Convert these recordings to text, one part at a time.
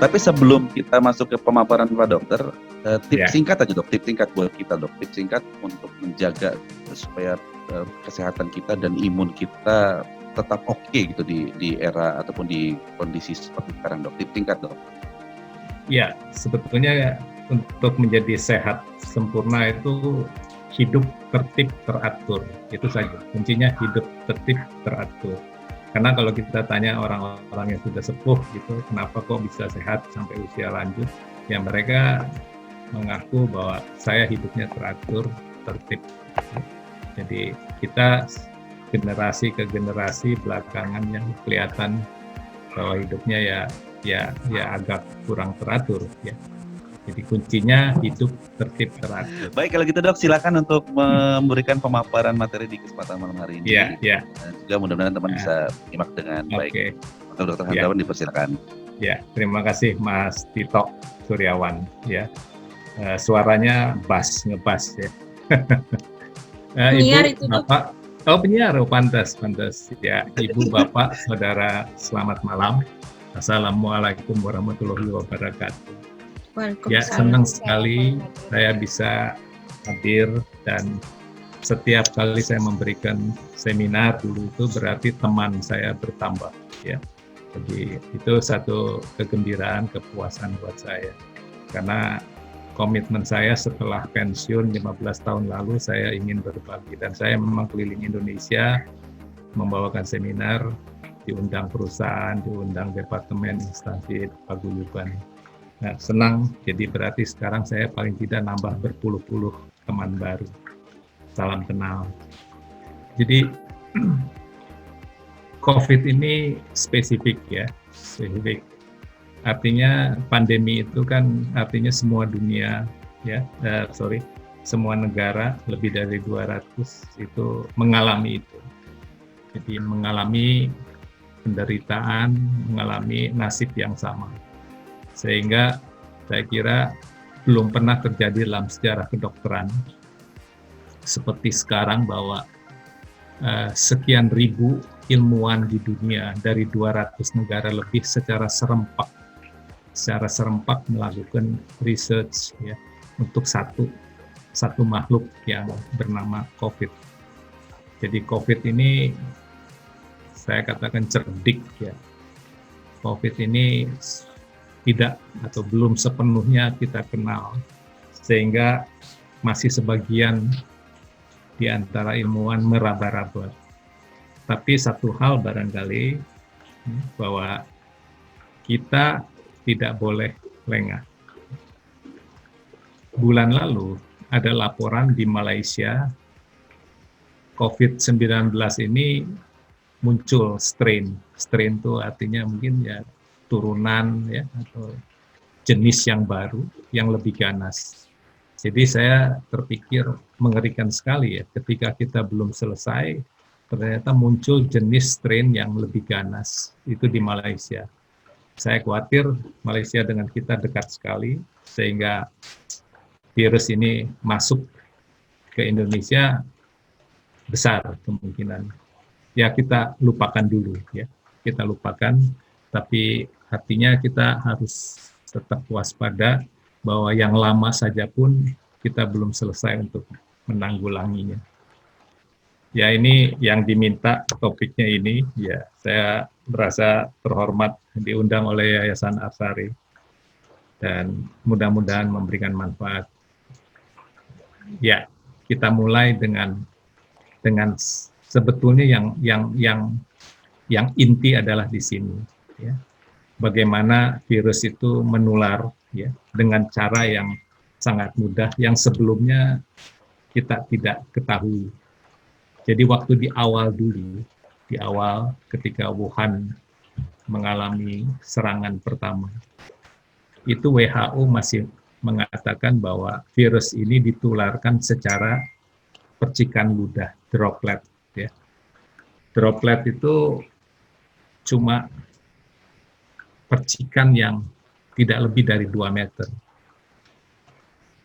Tapi sebelum kita masuk ke pemaparan Pak Dokter, tips Ya. singkat aja dok, tips singkat buat kita dok, tips singkat untuk menjaga supaya kesehatan kita dan imun kita tetap oke gitu di era ataupun di kondisi seperti sekarang dok, tips singkat dok. Ya, sebetulnya untuk menjadi sehat sempurna itu hidup tertib teratur, itu saja kuncinya, hidup tertib teratur. Karena kalau kita tanya orang-orang yang sudah sepuh gitu, kenapa kok bisa sehat sampai usia lanjut, ya mereka mengaku bahwa saya hidupnya teratur, tertib. Jadi kita generasi ke generasi belakangan yang kelihatan bahwa hidupnya ya agak kurang teratur ya. Jadi kuncinya hidup tertib teratur. Baik, kalau gitu dok, silakan untuk memberikan pemaparan materi di kesempatan malam hari ini. Ya. Dan juga mudah-mudahan teman bisa menyimak dengan baik. Untuk Dokter Hendrawan dipersilakan. Ya, terima kasih Mas Tito Suryawan. Ya, suaranya ngebas ya. Penyiar Ibu, itu Bapak, penyiar, pantas. Ya, Ibu, Bapak, Saudara, selamat malam. Assalamualaikum warahmatullahi wabarakatuh. Ya, senang sekali saya bisa hadir, dan setiap kali saya memberikan seminar dulu itu berarti teman saya bertambah ya. Jadi itu satu kegembiraan, kepuasan buat saya. Karena komitmen saya setelah pensiun 15 tahun lalu, saya ingin berbagi, dan saya memang keliling Indonesia membawakan seminar, diundang perusahaan, diundang departemen, instansi, paguyuban. Nah, senang, jadi berarti sekarang saya paling tidak nambah berpuluh-puluh teman baru. Salam kenal. Jadi COVID ini spesifik ya, spesifik. Artinya pandemi itu kan artinya semua dunia ya, semua negara lebih dari 200 itu mengalami itu. Jadi mengalami penderitaan, mengalami nasib yang sama. Sehingga saya kira belum pernah terjadi dalam sejarah kedokteran seperti sekarang bahwa sekian ribu ilmuwan di dunia dari 200 negara lebih secara serempak melakukan research ya untuk satu makhluk yang bernama COVID. Jadi COVID ini saya katakan cerdik ya. COVID ini tidak atau belum sepenuhnya kita kenal, sehingga masih sebagian di antara ilmuwan meraba-raba. Tapi satu hal barangkali bahwa kita tidak boleh lengah. Bulan lalu ada laporan di Malaysia, COVID-19 ini muncul strain. Strain itu artinya mungkin ya turunan ya atau jenis yang baru yang lebih ganas. Jadi saya terpikir mengerikan sekali ya ketika kita belum selesai ternyata muncul jenis strain yang lebih ganas itu di Malaysia. Saya khawatir Malaysia dengan kita dekat sekali sehingga virus ini masuk ke Indonesia besar kemungkinan. Ya kita lupakan dulu ya. Kita lupakan, tapi artinya kita harus tetap waspada bahwa yang lama saja pun kita belum selesai untuk menanggulanginya. Ya ini yang diminta topiknya ini, ya saya merasa terhormat diundang oleh Yayasan Arsari dan mudah-mudahan memberikan manfaat. Ya, kita mulai dengan sebetulnya yang inti adalah di sini ya. Bagaimana virus itu menular ya dengan cara yang sangat mudah yang sebelumnya kita tidak ketahui. Jadi waktu di awal ketika Wuhan mengalami serangan pertama, itu WHO masih mengatakan bahwa virus ini ditularkan secara percikan ludah, droplet ya. Droplet itu cuma percikan yang tidak lebih dari 2 meter.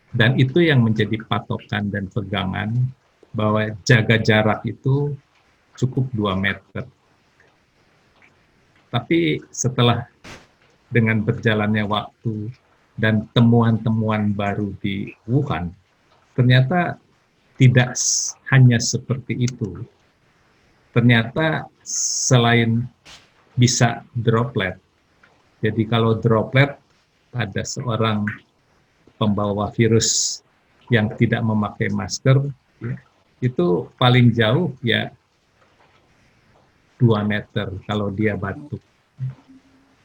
Dan itu yang menjadi patokan dan pegangan bahwa jaga jarak itu cukup 2 meter. Tapi setelah dengan berjalannya waktu dan temuan-temuan baru di Wuhan, ternyata tidak hanya seperti itu. Ternyata selain bisa droplet, jadi kalau droplet ada seorang pembawa virus yang tidak memakai masker, ya, itu paling jauh ya 2 meter kalau dia batuk.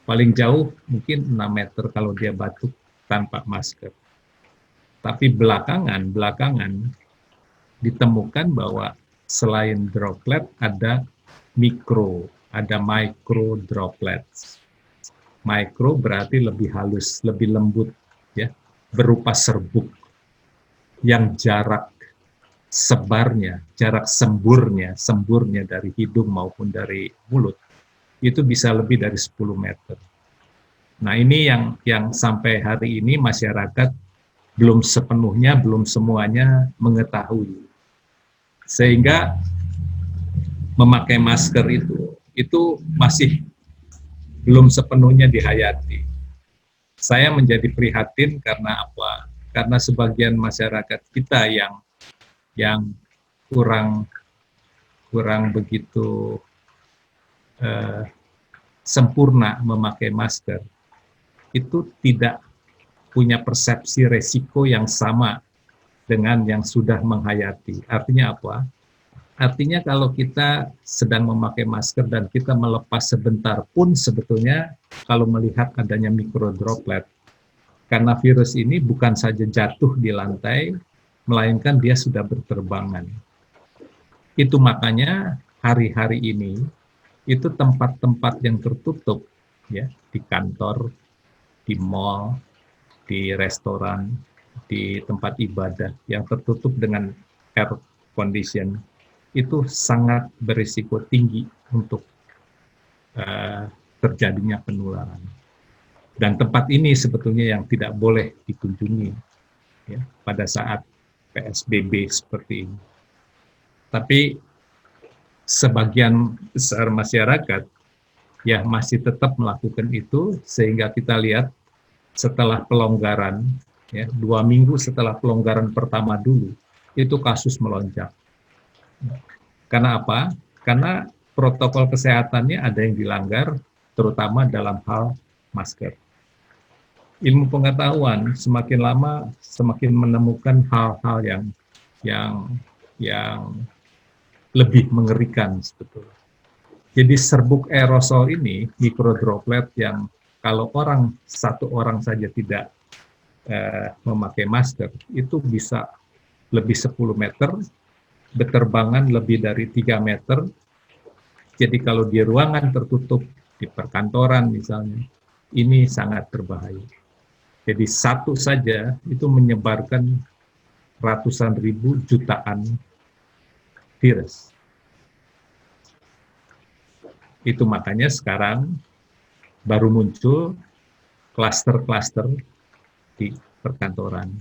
Paling jauh mungkin 6 meter kalau dia batuk tanpa masker. Tapi belakangan ditemukan bahwa selain droplet ada micro droplets. Micro berarti lebih halus, lebih lembut, ya, berupa serbuk yang jarak semburnya dari hidung maupun dari mulut itu bisa lebih dari 10 meter. Nah, ini yang sampai hari ini masyarakat belum semuanya mengetahui. Sehingga memakai masker itu masih belum sepenuhnya dihayati. Saya menjadi prihatin karena apa? Karena sebagian masyarakat kita yang kurang begitu sempurna memakai masker, itu tidak punya persepsi resiko yang sama dengan yang sudah menghayati. Artinya apa? Artinya kalau kita sedang memakai masker dan kita melepas sebentar pun sebetulnya kalau melihat adanya mikrodroplet, karena virus ini bukan saja jatuh di lantai, melainkan dia sudah berterbangan. Itu makanya hari-hari ini itu tempat-tempat yang tertutup, ya, di kantor, di mall, di restoran, di tempat ibadah yang tertutup dengan air condition, itu sangat berisiko tinggi untuk terjadinya penularan. Dan tempat ini sebetulnya yang tidak boleh dikunjungi, ya, pada saat PSBB seperti ini. Tapi sebagian besar masyarakat ya masih tetap melakukan itu, sehingga kita lihat setelah pelonggaran, ya, 2 minggu setelah pelonggaran pertama dulu, itu kasus melonjak. Karena apa? Karena protokol kesehatannya ada yang dilanggar, terutama dalam hal masker. Ilmu pengetahuan semakin lama semakin menemukan hal-hal yang lebih mengerikan sebetulnya. Jadi serbuk aerosol ini, mikrodroplet yang kalau satu orang saja tidak memakai masker, itu bisa lebih 10 meter, berterbangan lebih dari 3 meter. Jadi kalau di ruangan tertutup, di perkantoran misalnya, ini sangat berbahaya. Jadi satu saja itu menyebarkan ratusan ribu, jutaan virus. Itu makanya sekarang baru muncul klaster-klaster di perkantoran.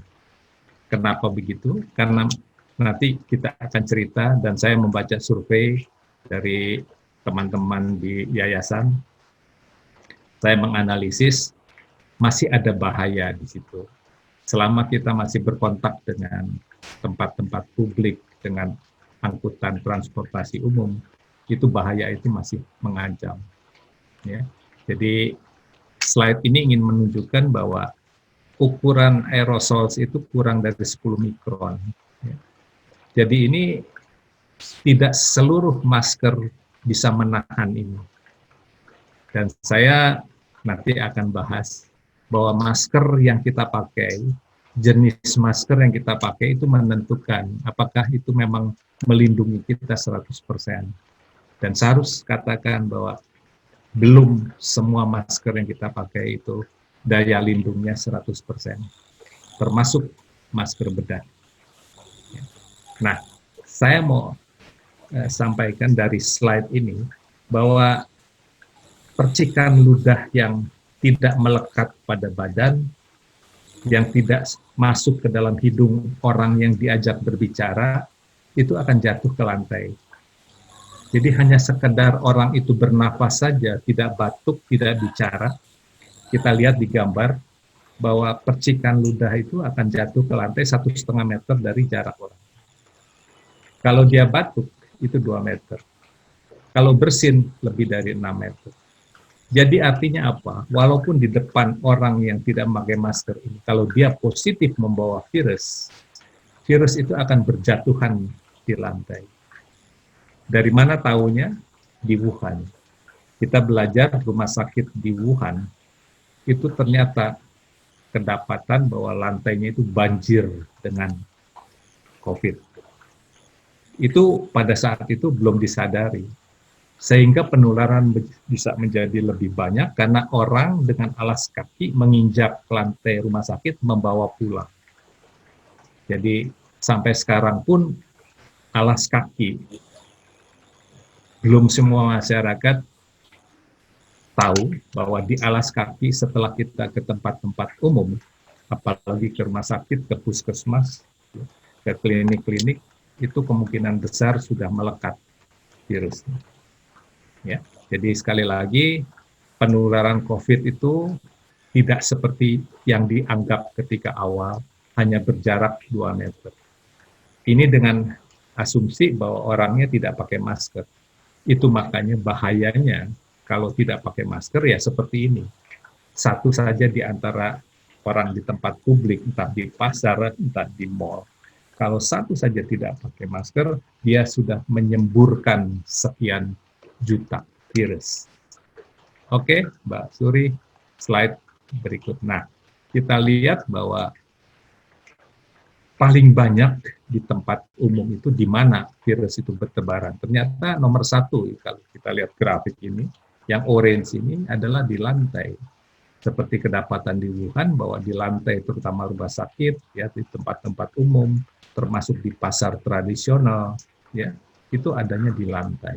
Kenapa begitu? Karena nanti kita akan cerita, dan saya membaca survei dari teman-teman di yayasan. Saya menganalisis masih ada bahaya di situ. Selama kita masih berkontak dengan tempat-tempat publik, dengan angkutan transportasi umum, itu bahaya itu masih mengancam. Ya. Jadi slide ini ingin menunjukkan bahwa ukuran aerosol itu kurang dari 10 mikron. Ya. Jadi ini tidak seluruh masker bisa menahan ini. Dan saya nanti akan bahas bahwa masker yang kita pakai, jenis masker yang kita pakai itu menentukan apakah itu memang melindungi kita 100%. Dan saya harus katakan bahwa belum semua masker yang kita pakai itu daya lindungnya 100%, termasuk masker bedah. Nah, saya mau sampaikan dari slide ini bahwa percikan ludah yang tidak melekat pada badan, yang tidak masuk ke dalam hidung orang yang diajak berbicara, itu akan jatuh ke lantai. Jadi hanya sekedar orang itu bernafas saja, tidak batuk, tidak bicara, kita lihat di gambar bahwa percikan ludah itu akan jatuh ke lantai 1,5 meter dari jarak orang. Kalau dia batuk, itu 2 meter. Kalau bersin, lebih dari 6 meter. Jadi artinya apa? Walaupun di depan orang yang tidak memakai masker ini, kalau dia positif membawa virus, virus itu akan berjatuhan di lantai. Dari mana tahunya? Di Wuhan. Kita belajar rumah sakit di Wuhan, itu ternyata kedapatan bahwa lantainya itu banjir dengan COVID. Itu pada saat itu belum disadari. Sehingga penularan bisa menjadi lebih banyak karena orang dengan alas kaki menginjak lantai rumah sakit membawa pulang. Jadi sampai sekarang pun alas kaki, belum semua masyarakat tahu bahwa di alas kaki setelah kita ke tempat-tempat umum, apalagi ke rumah sakit, ke puskesmas, ke klinik-klinik, itu kemungkinan besar sudah melekat virusnya. Ya, jadi sekali lagi penularan COVID itu tidak seperti yang dianggap ketika awal, hanya berjarak 2 meter. Ini dengan asumsi bahwa orangnya tidak pakai masker. Itu makanya bahayanya kalau tidak pakai masker ya seperti ini. Satu saja di antara orang di tempat publik, entah di pasar, entah di mall. Kalau satu saja tidak pakai masker, dia sudah menyemburkan sekian juta virus. Oke, Mbak Suri, slide berikut. Nah, kita lihat bahwa paling banyak di tempat umum itu di mana virus itu bertebaran. Ternyata nomor satu, kalau kita lihat grafik ini, yang orange ini adalah di lantai. Seperti kedapatan di Wuhan, bahwa di lantai terutama rumah sakit, ya di tempat-tempat umum, termasuk di pasar tradisional, ya itu adanya di lantai.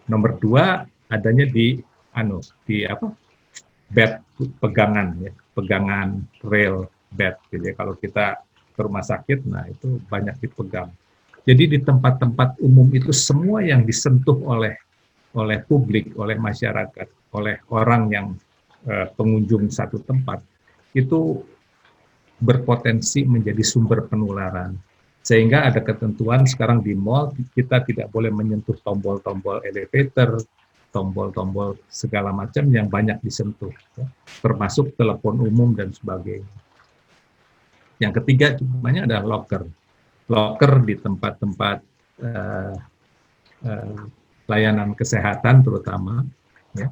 Nomor dua, adanya di bed pegangan, ya pegangan rel bed. Jadi kalau kita ke rumah sakit, nah itu banyak dipegang. Jadi di tempat-tempat umum itu semua yang disentuh oleh publik, oleh masyarakat, oleh orang yang pengunjung satu tempat, itu berpotensi menjadi sumber penularan. Sehingga ada ketentuan sekarang di mall, kita tidak boleh menyentuh tombol-tombol elevator, tombol-tombol segala macam yang banyak disentuh, ya, termasuk telepon umum dan sebagainya. Yang ketiga banyak ada locker di tempat-tempat layanan kesehatan terutama. Ya.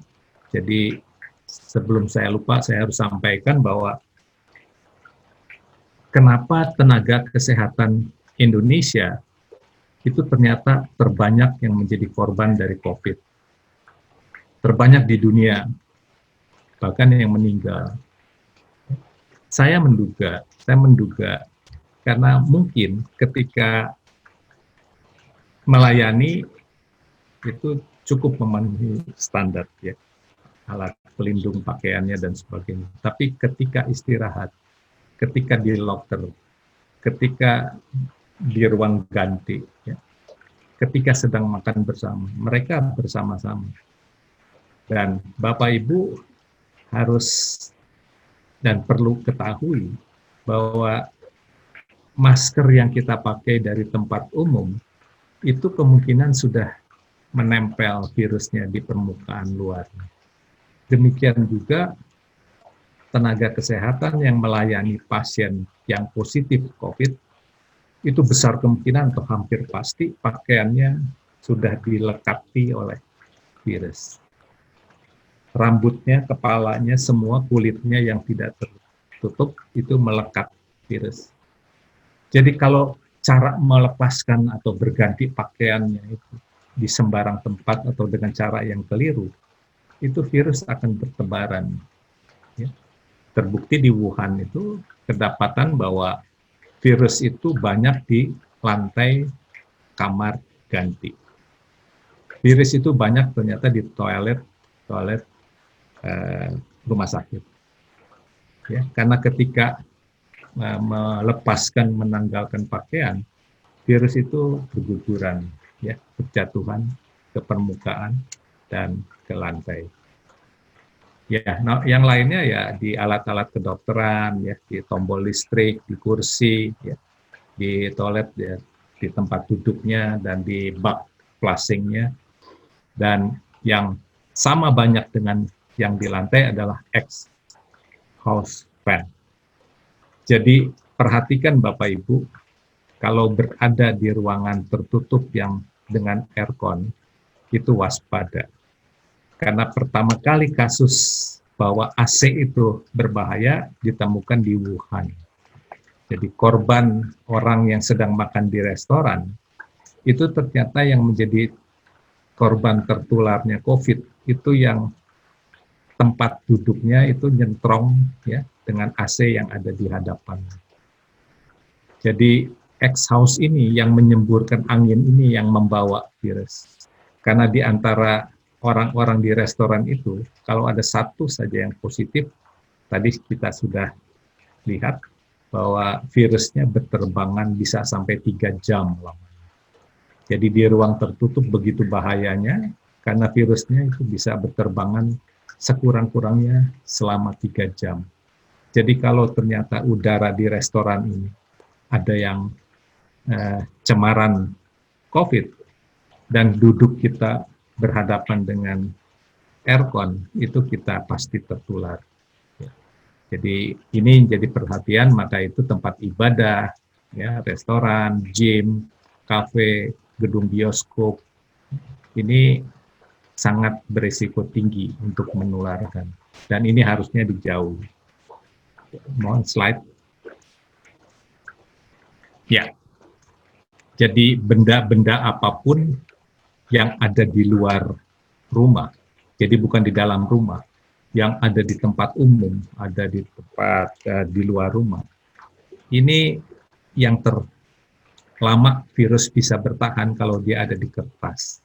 Jadi sebelum saya lupa, saya harus sampaikan bahwa kenapa tenaga kesehatan Indonesia itu ternyata terbanyak yang menjadi korban dari COVID. Terbanyak di dunia, bahkan yang meninggal. Saya menduga karena mungkin ketika melayani itu cukup memenuhi standar, ya, alat pelindung pakaiannya dan sebagainya. Tapi ketika istirahat, ketika di locker, ketika di ruang ganti, ya, ketika sedang makan bersama, mereka bersama-sama. Dan Bapak Ibu harus dan perlu ketahui bahwa masker yang kita pakai dari tempat umum itu kemungkinan sudah menempel virusnya di permukaan luar. Demikian juga tenaga kesehatan yang melayani pasien yang positif COVID, itu besar kemungkinan atau hampir pasti pakaiannya sudah dilekati oleh virus. Rambutnya, kepalanya, semua kulitnya yang tidak tertutup itu melekat virus. Jadi kalau cara melepaskan atau berganti pakaiannya itu di sembarang tempat atau dengan cara yang keliru, itu virus akan bertebaran. Ya. Terbukti di Wuhan itu kedapatan bahwa virus itu banyak di lantai kamar ganti. Virus itu banyak ternyata di toilet rumah sakit. Ya, karena ketika melepaskan, menanggalkan pakaian, virus itu berguguran, ya, berjatuhan ke permukaan dan ke lantai. Ya, nah, yang lainnya ya di alat-alat kedokteran, ya di tombol listrik, di kursi, ya di toilet, ya di tempat duduknya dan di bak flushingnya. Dan yang sama banyak dengan yang di lantai adalah exhaust fan. Jadi perhatikan Bapak Ibu, kalau berada di ruangan tertutup yang dengan aircon, itu waspada. Karena pertama kali kasus bahwa AC itu berbahaya ditemukan di Wuhan. Jadi korban orang yang sedang makan di restoran, itu ternyata yang menjadi korban tertularnya COVID, itu yang tempat duduknya itu nyentrong ya dengan AC yang ada di hadapan. Jadi exhaust ini yang menyemburkan angin ini yang membawa virus. Karena di antara orang-orang di restoran itu, kalau ada satu saja yang positif, tadi kita sudah lihat bahwa virusnya berterbangan bisa sampai 3 jam lama. Jadi di ruang tertutup begitu bahayanya, karena virusnya itu bisa berterbangan sekurang-kurangnya selama 3 jam. Jadi kalau ternyata udara di restoran ini ada yang cemaran COVID dan duduk kita berhadapan dengan aircon, itu kita pasti tertular. Jadi ini jadi perhatian, maka itu tempat ibadah, ya restoran, gym, kafe, gedung bioskop, ini sangat berisiko tinggi untuk menularkan. Dan ini harusnya dijauhi. Mohon slide. Ya, jadi benda-benda apapun yang ada di luar rumah, jadi bukan di dalam rumah, yang ada di tempat umum, ada di tempat di luar rumah, ini yang terlama virus bisa bertahan kalau dia ada di kertas,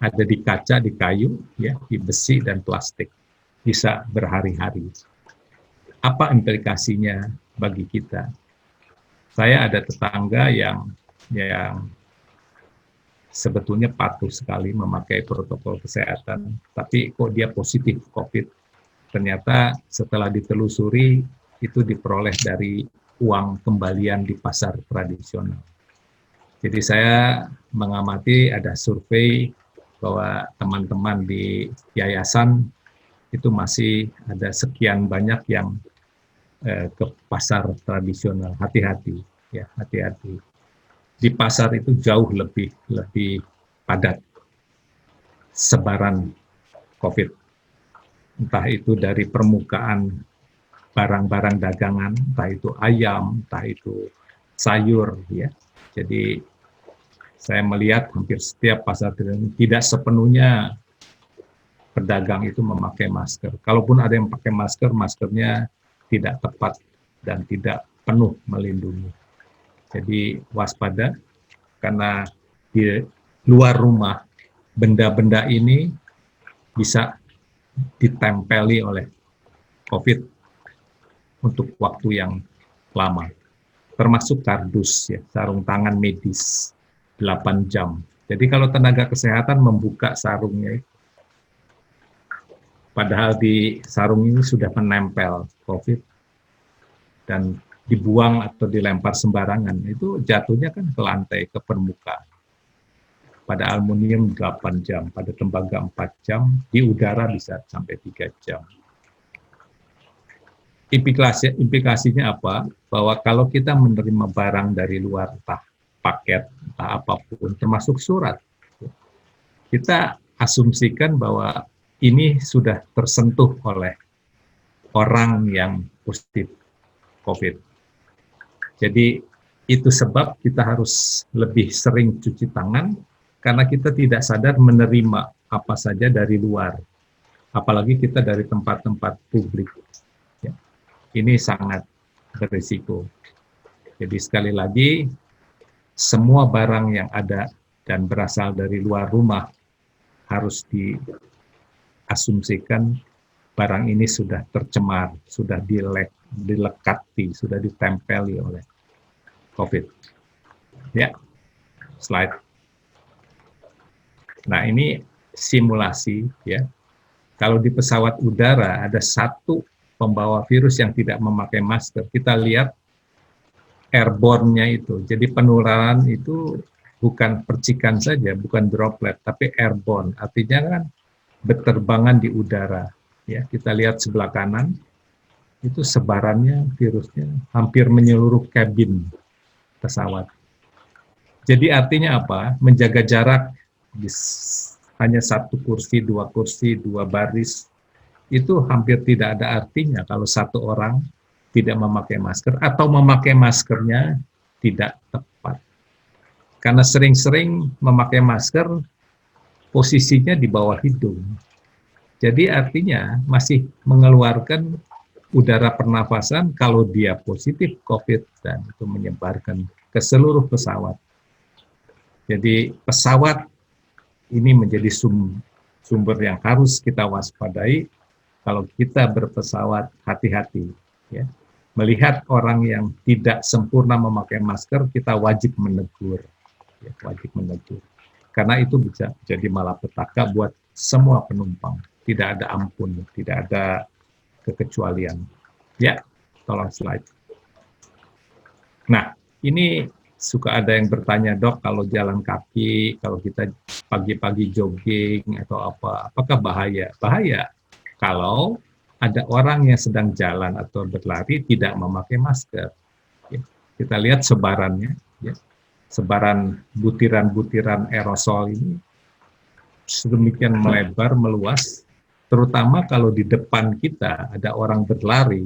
ada di kaca, di kayu, ya, di besi dan plastik, bisa berhari-hari. Apa implikasinya bagi kita? Saya ada tetangga yang sebetulnya patuh sekali memakai protokol kesehatan, tapi kok dia positif COVID. Ternyata setelah ditelusuri, itu diperoleh dari uang kembalian di pasar tradisional. Jadi saya mengamati ada survei bahwa teman-teman di yayasan itu masih ada sekian banyak yang ke pasar tradisional. Hati-hati, ya hati-hati. Di pasar itu jauh lebih padat sebaran COVID. Entah itu dari permukaan barang-barang dagangan, entah itu ayam, entah itu sayur, ya. Jadi saya melihat hampir setiap pasar tidak sepenuhnya pedagang itu memakai masker. Kalaupun ada yang pakai masker, maskernya tidak tepat dan tidak penuh melindungi. Jadi waspada, karena di luar rumah benda-benda ini bisa ditempeli oleh COVID untuk waktu yang lama. Termasuk kardus, ya, sarung tangan medis 8 jam. Jadi kalau tenaga kesehatan membuka sarungnya, padahal di sarung ini sudah menempel COVID dan dibuang atau dilempar sembarangan, itu jatuhnya kan ke lantai, ke permukaan. Pada aluminium 8 jam, pada tembaga 4 jam, di udara bisa sampai 3 jam. Implikasinya apa? Bahwa kalau kita menerima barang dari luar, entah paket, entah apapun, termasuk surat, kita asumsikan bahwa ini sudah tersentuh oleh orang yang positif COVID. Jadi itu sebab kita harus lebih sering cuci tangan, karena kita tidak sadar menerima apa saja dari luar. Apalagi kita dari tempat-tempat publik. Ya. Ini sangat berisiko. Jadi sekali lagi, semua barang yang ada dan berasal dari luar rumah harus diasumsikan barang ini sudah tercemar, sudah dilekati, sudah ditempeli oleh COVID. Ya, slide. Nah, ini simulasi, ya. Kalau di pesawat udara ada satu pembawa virus yang tidak memakai masker, kita lihat airborne-nya itu. Jadi penularan itu bukan percikan saja, bukan droplet, tapi airborne. Artinya kan berterbangan di udara. Ya, kita lihat sebelah kanan, itu sebarannya virusnya hampir menyeluruh kabin pesawat. Jadi artinya apa? Menjaga jarak hanya satu kursi, dua baris, itu hampir tidak ada artinya kalau satu orang tidak memakai masker atau memakai maskernya tidak tepat. Karena sering-sering memakai masker, posisinya di bawah hidung. Jadi artinya masih mengeluarkan udara pernafasan kalau dia positif COVID dan itu menyebarkan ke seluruh pesawat. Jadi pesawat ini menjadi sumber yang harus kita waspadai. Kalau kita berpesawat, hati-hati. Ya. Melihat orang yang tidak sempurna memakai masker, kita wajib menegur. Ya, wajib menegur. Karena itu bisa jadi malapetaka buat semua penumpang. Tidak ada ampun, tidak ada kekecualian. Ya, tolong slide. Nah, ini suka ada yang bertanya, Dok, kalau jalan kaki, kalau kita pagi-pagi jogging atau apa, apakah bahaya? Bahaya kalau ada orang yang sedang jalan atau berlari tidak memakai masker. Ya, kita lihat sebarannya, ya, sebaran butiran-butiran aerosol ini sedemikian melebar, meluas, terutama kalau di depan kita ada orang berlari.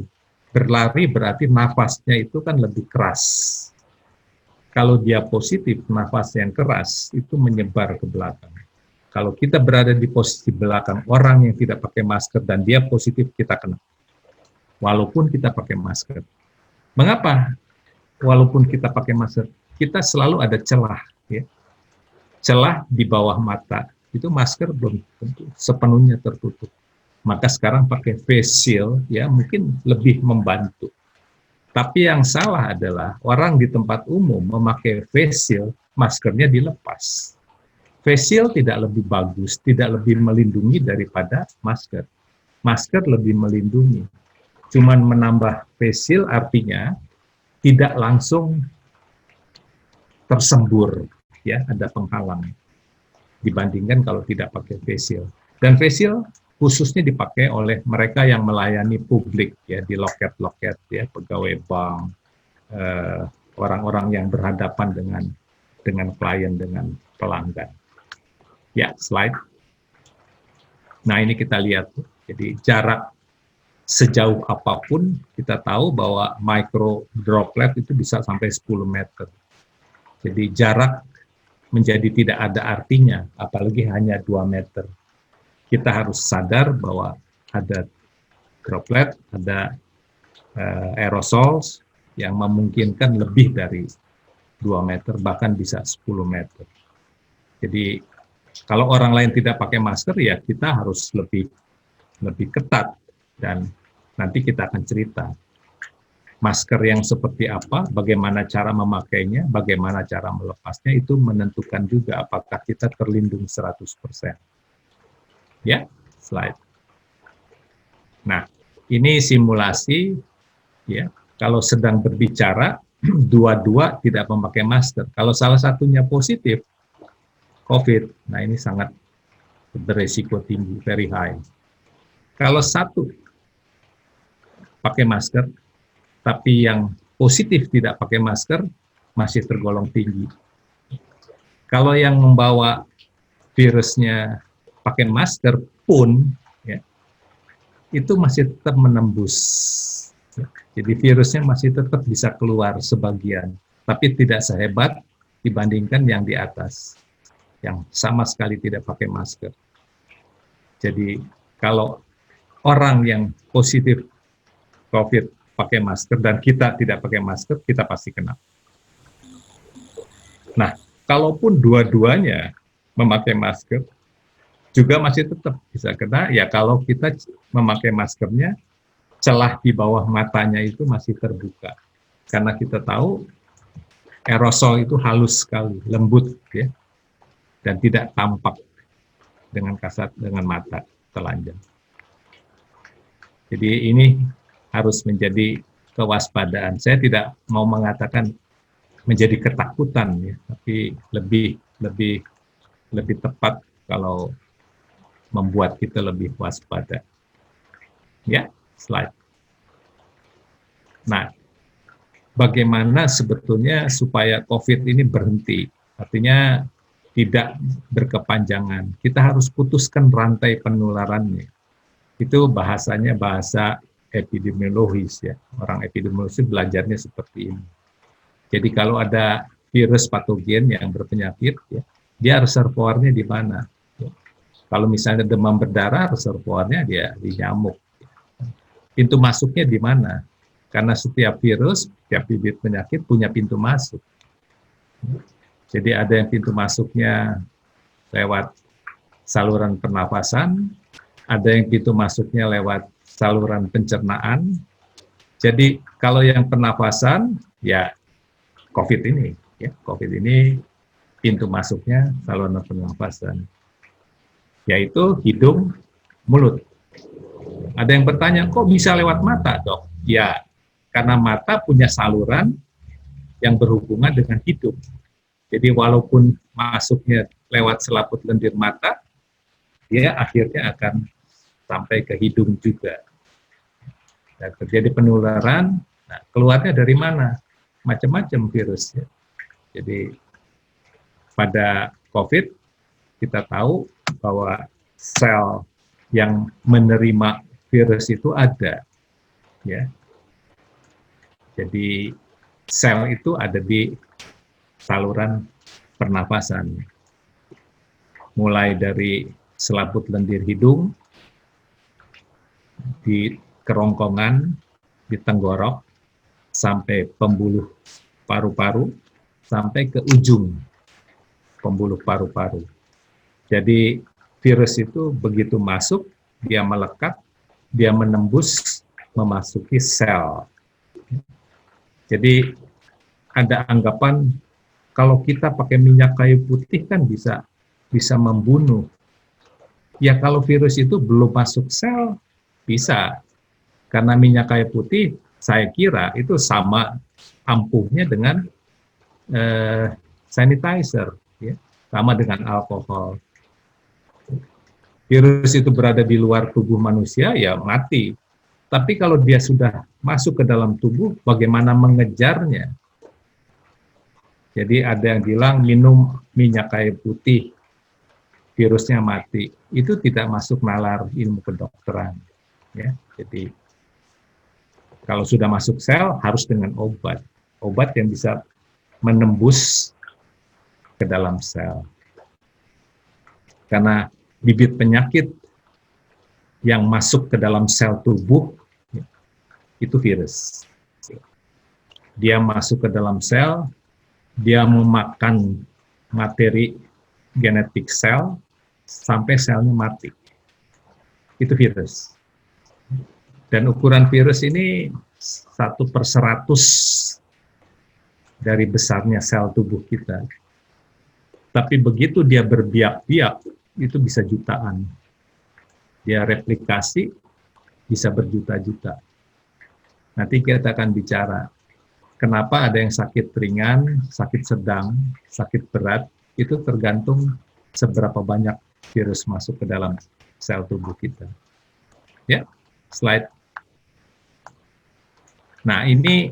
Berlari berarti nafasnya itu kan lebih keras. Kalau dia positif, nafas yang keras itu menyebar ke belakang. Kalau kita berada di posisi belakang orang yang tidak pakai masker dan dia positif, kita kena. Walaupun kita pakai masker. Mengapa? Walaupun kita pakai masker, kita selalu ada celah. Ya. Celah di bawah mata. Itu masker belum tentu sepenuhnya tertutup. Maka sekarang pakai face shield, ya mungkin lebih membantu. Tapi yang salah adalah orang di tempat umum memakai face shield, maskernya dilepas. Face shield tidak lebih bagus, tidak lebih melindungi daripada masker. Masker lebih melindungi. Cuman menambah face shield artinya tidak langsung tersembur, ya ada penghalang dibandingkan kalau tidak pakai face shield. Dan face shield khususnya dipakai oleh mereka yang melayani publik ya di loket-loket ya, pegawai bank, orang-orang yang berhadapan dengan klien, dengan pelanggan. Ya, slide. Nah, ini kita lihat. Jadi jarak sejauh apapun kita tahu bahwa micro droplet itu bisa sampai 10 meter. Jadi jarak menjadi tidak ada artinya, apalagi hanya 2 meter. Kita harus sadar bahwa ada droplet, ada aerosol yang memungkinkan lebih dari 2 meter, bahkan bisa 10 meter. Jadi kalau orang lain tidak pakai masker, ya kita harus lebih ketat. Dan nanti kita akan cerita masker yang seperti apa, bagaimana cara memakainya, bagaimana cara melepasnya, itu menentukan juga apakah kita terlindung 100%. Ya, slide. Nah, ini simulasi, ya. Kalau sedang berbicara, dua-dua tidak memakai masker. Kalau salah satunya positif, COVID, nah ini sangat beresiko tinggi, very high. Kalau satu pakai masker, tapi yang positif tidak pakai masker, masih tergolong tinggi. Kalau yang membawa virusnya pakai masker pun, ya, itu masih tetap menembus. Jadi virusnya masih tetap bisa keluar sebagian, tapi tidak sehebat dibandingkan yang di atas, yang sama sekali tidak pakai masker. Jadi kalau orang yang positif COVID pakai masker dan kita tidak pakai masker, kita pasti kena. Nah, kalaupun dua-duanya memakai masker, juga masih tetap bisa kena, ya kalau kita memakai maskernya, celah di bawah matanya itu masih terbuka. Karena kita tahu aerosol itu halus sekali, lembut, ya, dan tidak tampak dengan kasat dengan mata telanjang. Jadi ini harus menjadi kewaspadaan. Saya tidak mau mengatakan menjadi ketakutan ya, tapi lebih tepat kalau membuat kita lebih waspada. Ya, slide. Nah, bagaimana sebetulnya supaya COVID ini berhenti? Artinya tidak berkepanjangan. Kita harus putuskan rantai penularannya. Itu bahasanya bahasa epidemiologis ya. Orang epidemiologis belajarnya seperti ini. Jadi kalau ada virus patogen yang berpenyakit, ya, dia reservoirnya di mana? Ya. Kalau misalnya demam berdarah, reservoirnya dia di nyamuk. Pintu masuknya di mana? Karena setiap virus, setiap bibit penyakit punya pintu masuk. Jadi ada yang pintu masuknya lewat saluran pernafasan, ada yang pintu masuknya lewat saluran pencernaan. Jadi kalau yang pernafasan, ya COVID ini, ya COVID ini pintu masuknya saluran pernafasan, yaitu hidung, mulut. Ada yang bertanya, kok bisa lewat mata, dok? Ya, karena mata punya saluran yang berhubungan dengan hidung. Jadi walaupun masuknya lewat selaput lendir mata, dia akhirnya akan sampai ke hidung juga. Nah, terjadi penularan, nah, keluarnya dari mana? Macam-macam virus. Ya. Jadi pada COVID kita tahu bahwa sel yang menerima virus itu ada. Ya. Jadi sel itu ada di saluran pernafasan. Mulai dari selaput lendir hidung, di kerongkongan, di tenggorok, sampai pembuluh paru-paru, sampai ke ujung pembuluh paru-paru. Jadi virus itu begitu masuk, dia melekat, dia menembus, memasuki sel. Jadi ada anggapan kalau kita pakai minyak kayu putih kan bisa membunuh. Ya kalau virus itu belum masuk sel, bisa. Karena minyak kayu putih, saya kira itu sama ampuhnya dengan sanitizer, ya, sama dengan alkohol. Virus itu berada di luar tubuh manusia, ya mati. Tapi kalau dia sudah masuk ke dalam tubuh, bagaimana mengejarnya? Jadi ada yang bilang minum minyak kayu putih, virusnya mati. Itu tidak masuk nalar ilmu kedokteran. Ya, jadi kalau sudah masuk sel harus dengan obat yang bisa menembus ke dalam sel. Karena bibit penyakit yang masuk ke dalam sel tubuh itu virus. Dia masuk ke dalam sel, dia memakan materi genetik sel sampai selnya mati. Itu virus. Dan ukuran virus ini 1/100 dari besarnya sel tubuh kita. Tapi begitu dia berbiak-biak, itu bisa jutaan. Dia replikasi, bisa berjuta-juta. Nanti kita akan bicara, kenapa ada yang sakit ringan, sakit sedang, sakit berat, itu tergantung seberapa banyak virus masuk ke dalam sel tubuh kita. Ya, slide. Nah, ini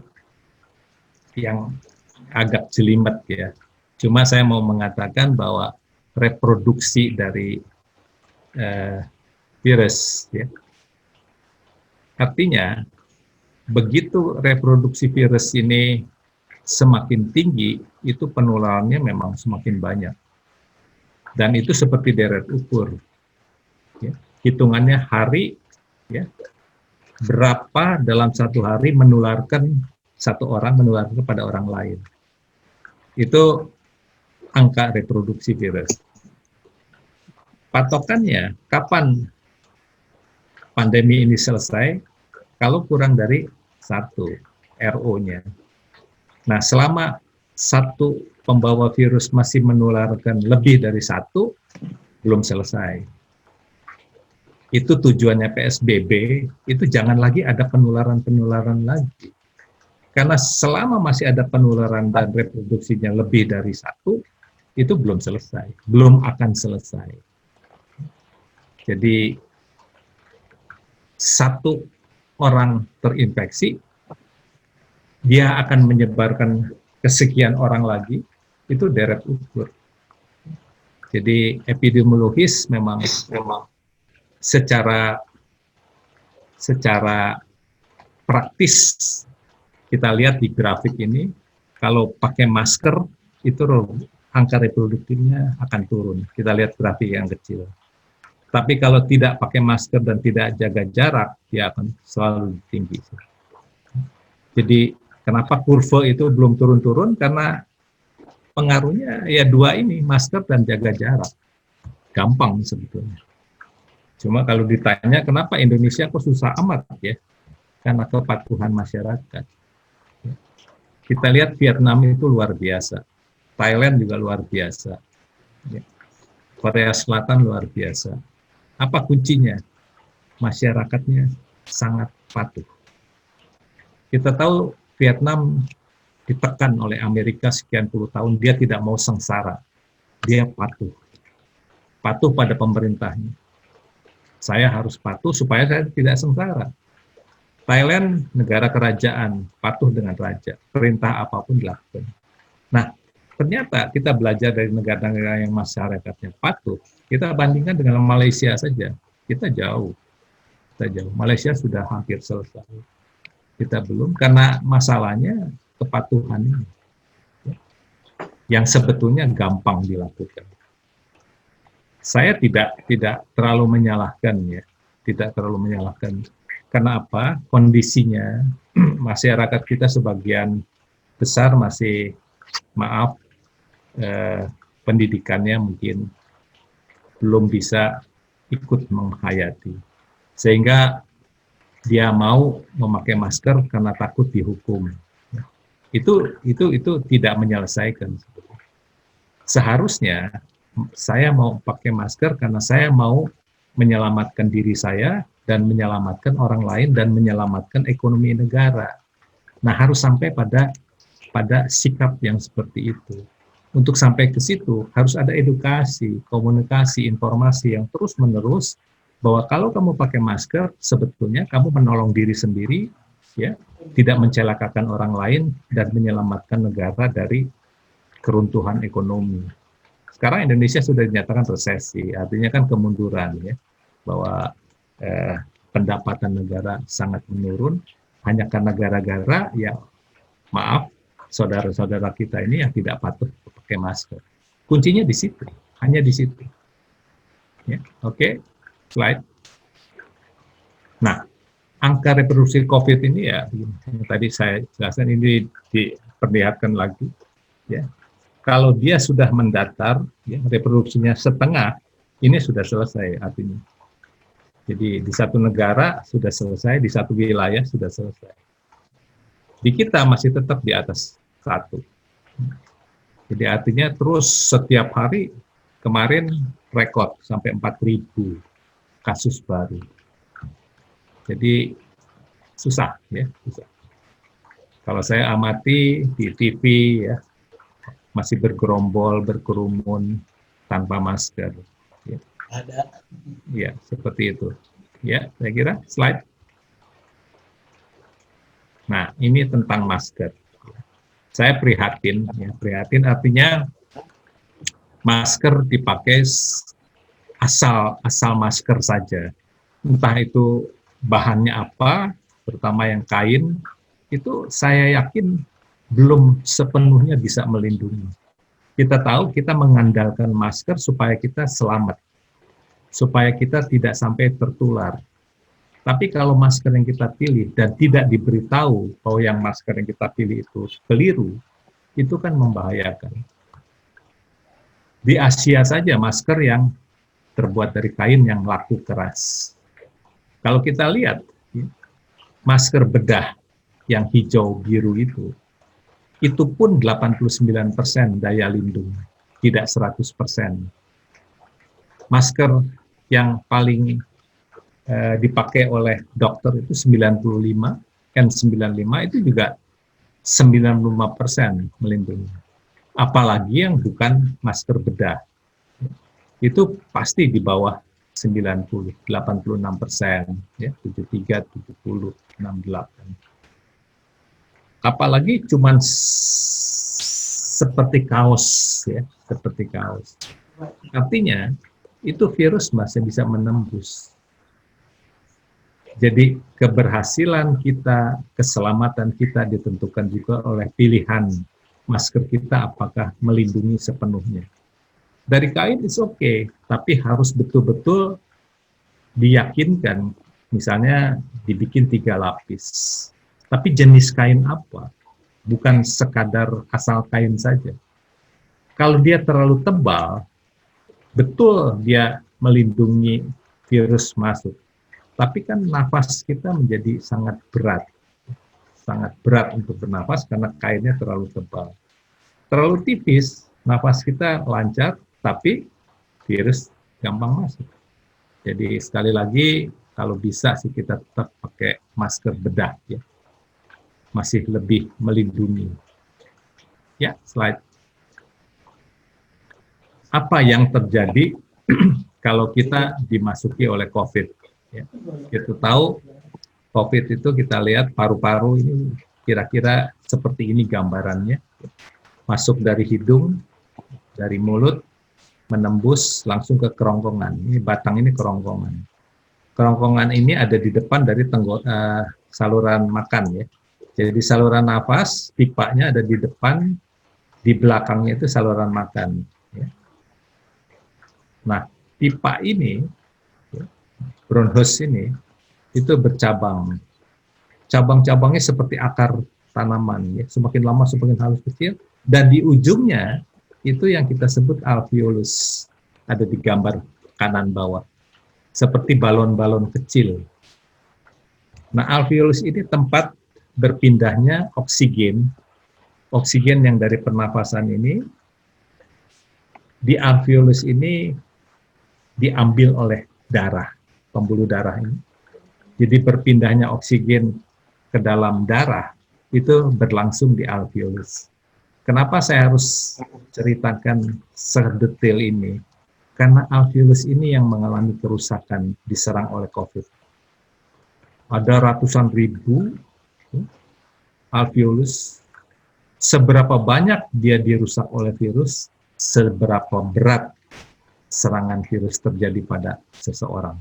yang agak jelimet ya. Cuma saya mau mengatakan bahwa reproduksi dari virus, ya. Artinya, begitu reproduksi virus ini semakin tinggi, itu penularannya memang semakin banyak. Dan itu seperti deret ukur. Ya. Hitungannya hari, ya, berapa dalam satu hari menularkan satu orang menularkan kepada orang lain. Itu angka reproduksi virus. Patokannya, kapan pandemi ini selesai? Kalau kurang dari 1 RO-nya. Nah, selama satu pembawa virus masih menularkan lebih dari 1, belum selesai. itu tujuannya PSBB, itu jangan lagi ada penularan-penularan lagi. Karena selama masih ada penularan dan reproduksinya lebih dari satu, itu belum selesai, belum akan selesai. Jadi satu orang terinfeksi, dia akan menyebarkan kesekian orang lagi, itu deret ukur. Jadi epidemiologis memang secara praktis kita lihat di grafik ini, kalau pakai masker itu angka reproduktifnya akan turun. Kita lihat grafik yang kecil. Tapi kalau tidak pakai masker dan tidak jaga jarak, dia akan selalu tinggi. Jadi kenapa kurva itu belum turun-turun? Karena pengaruhnya ya dua ini, masker dan jaga jarak. Gampang sebetulnya. Cuma kalau ditanya kenapa Indonesia kok susah amat ya? Karena kepatuhan masyarakat. Kita lihat Vietnam itu luar biasa. Thailand juga luar biasa. Korea Selatan luar biasa. Apa kuncinya? Masyarakatnya sangat patuh. Kita tahu Vietnam ditekan oleh Amerika sekian puluh tahun, dia tidak mau sengsara. Dia patuh. Patuh pada pemerintahnya. Saya harus patuh supaya saya tidak sengsara. Thailand, negara kerajaan, patuh dengan raja. Perintah apapun dilakukan. Nah, ternyata kita belajar dari negara-negara yang masyarakatnya patuh, kita bandingkan dengan Malaysia saja. Kita jauh. Malaysia sudah hampir selesai. Kita belum, karena masalahnya kepatuhan ini. Yang sebetulnya gampang dilakukan. Saya tidak terlalu menyalahkan ya. Tidak terlalu menyalahkan. Karena apa? Kondisinya masyarakat kita sebagian besar masih, pendidikannya mungkin belum bisa ikut menghayati. Sehingga dia mau memakai masker karena takut dihukum. Itu tidak menyelesaikan. Seharusnya saya mau pakai masker karena saya mau menyelamatkan diri saya dan menyelamatkan orang lain dan menyelamatkan ekonomi negara. Nah, harus sampai pada sikap yang seperti itu. Untuk sampai ke situ harus ada edukasi, komunikasi, informasi yang terus-menerus bahwa kalau kamu pakai masker sebetulnya kamu menolong diri sendiri, ya, tidak mencelakakan orang lain dan menyelamatkan negara dari keruntuhan ekonomi. Sekarang Indonesia sudah dinyatakan resesi, artinya kan kemunduran ya, bahwa pendapatan negara sangat menurun hanya karena gara-gara ya saudara-saudara kita ini yang tidak patuh pakai masker. Kuncinya di situ, hanya di situ. Ya, oke, slide. Nah, angka reproduksi COVID ini ya, yang tadi saya jelaskan ini diperlihatkan lagi. Ya, kalau dia sudah mendatar, ya, reproduksinya setengah, ini sudah selesai artinya. Jadi di satu negara sudah selesai, di satu wilayah sudah selesai. Di kita masih tetap di atas 1. Jadi artinya terus setiap hari, kemarin rekor sampai 4.000 kasus baru. Jadi susah ya, susah. Kalau saya amati di TV ya, masih bergerombol, berkerumun tanpa masker. Ya. Ada. Ya, seperti itu. Ya, saya kira slide. Nah, ini tentang masker. Saya prihatin, ya, prihatin artinya masker dipakai asal masker saja. Entah itu bahannya apa, terutama yang kain, itu saya yakin belum sepenuhnya bisa melindungi. Kita tahu kita mengandalkan masker supaya kita selamat, supaya kita tidak sampai tertular. Tapi kalau masker yang kita pilih dan tidak diberitahu bahwa yang masker yang kita pilih itu keliru, itu kan membahayakan. Di Asia saja masker yang terbuat dari kain yang laku keras. Kalau kita lihat, masker bedah yang hijau biru itu pun 89% daya lindung, tidak 100%. Masker yang paling dipakai oleh dokter itu 95, N95 itu juga 95% melindungi. Apalagi yang bukan masker bedah. Itu pasti di bawah 90, 86%, ya, 73, 70, 68. Apalagi cuman seperti kaos, ya, seperti kaos. Artinya itu virus masih bisa menembus. Jadi keberhasilan kita, keselamatan kita ditentukan juga oleh pilihan masker kita apakah melindungi sepenuhnya. Dari kain is okay, tapi harus betul-betul diyakinkan, misalnya dibikin 3 lapis. Tapi jenis kain apa? Bukan sekadar asal kain saja. Kalau dia terlalu tebal, betul dia melindungi virus masuk. Tapi kan nafas kita menjadi sangat berat untuk bernafas karena kainnya terlalu tebal. Terlalu tipis, nafas kita lancar, tapi virus gampang masuk. Jadi sekali lagi, kalau bisa sih kita tetap pakai masker bedah, ya, masih lebih melindungi. Ya, slide. Apa yang terjadi kalau kita dimasuki oleh COVID? Ya, kita tahu COVID itu kita lihat paru-paru ini kira-kira seperti ini gambarannya. Masuk dari hidung, dari mulut, menembus langsung ke kerongkongan. Ini batang ini kerongkongan. Kerongkongan ini ada di depan dari saluran makan, ya. Jadi saluran nafas, pipanya ada di depan, di belakangnya itu saluran makan. Ya. Nah, pipa ini, bronchus ini, itu bercabang. Cabang-cabangnya seperti akar tanaman, ya. Semakin lama semakin halus kecil, dan di ujungnya itu yang kita sebut alveolus, ada di gambar kanan bawah, seperti balon-balon kecil. Nah, alveolus ini tempat berpindahnya oksigen yang dari pernafasan ini, di alveolus ini diambil oleh darah, pembuluh darah ini. Jadi berpindahnya oksigen ke dalam darah itu berlangsung di alveolus. Kenapa saya harus ceritakan sedetail ini? Karena alveolus ini yang mengalami kerusakan diserang oleh COVID. Ada ratusan ribu alveolus. Seberapa banyak dia dirusak oleh virus, seberapa berat serangan virus terjadi pada seseorang.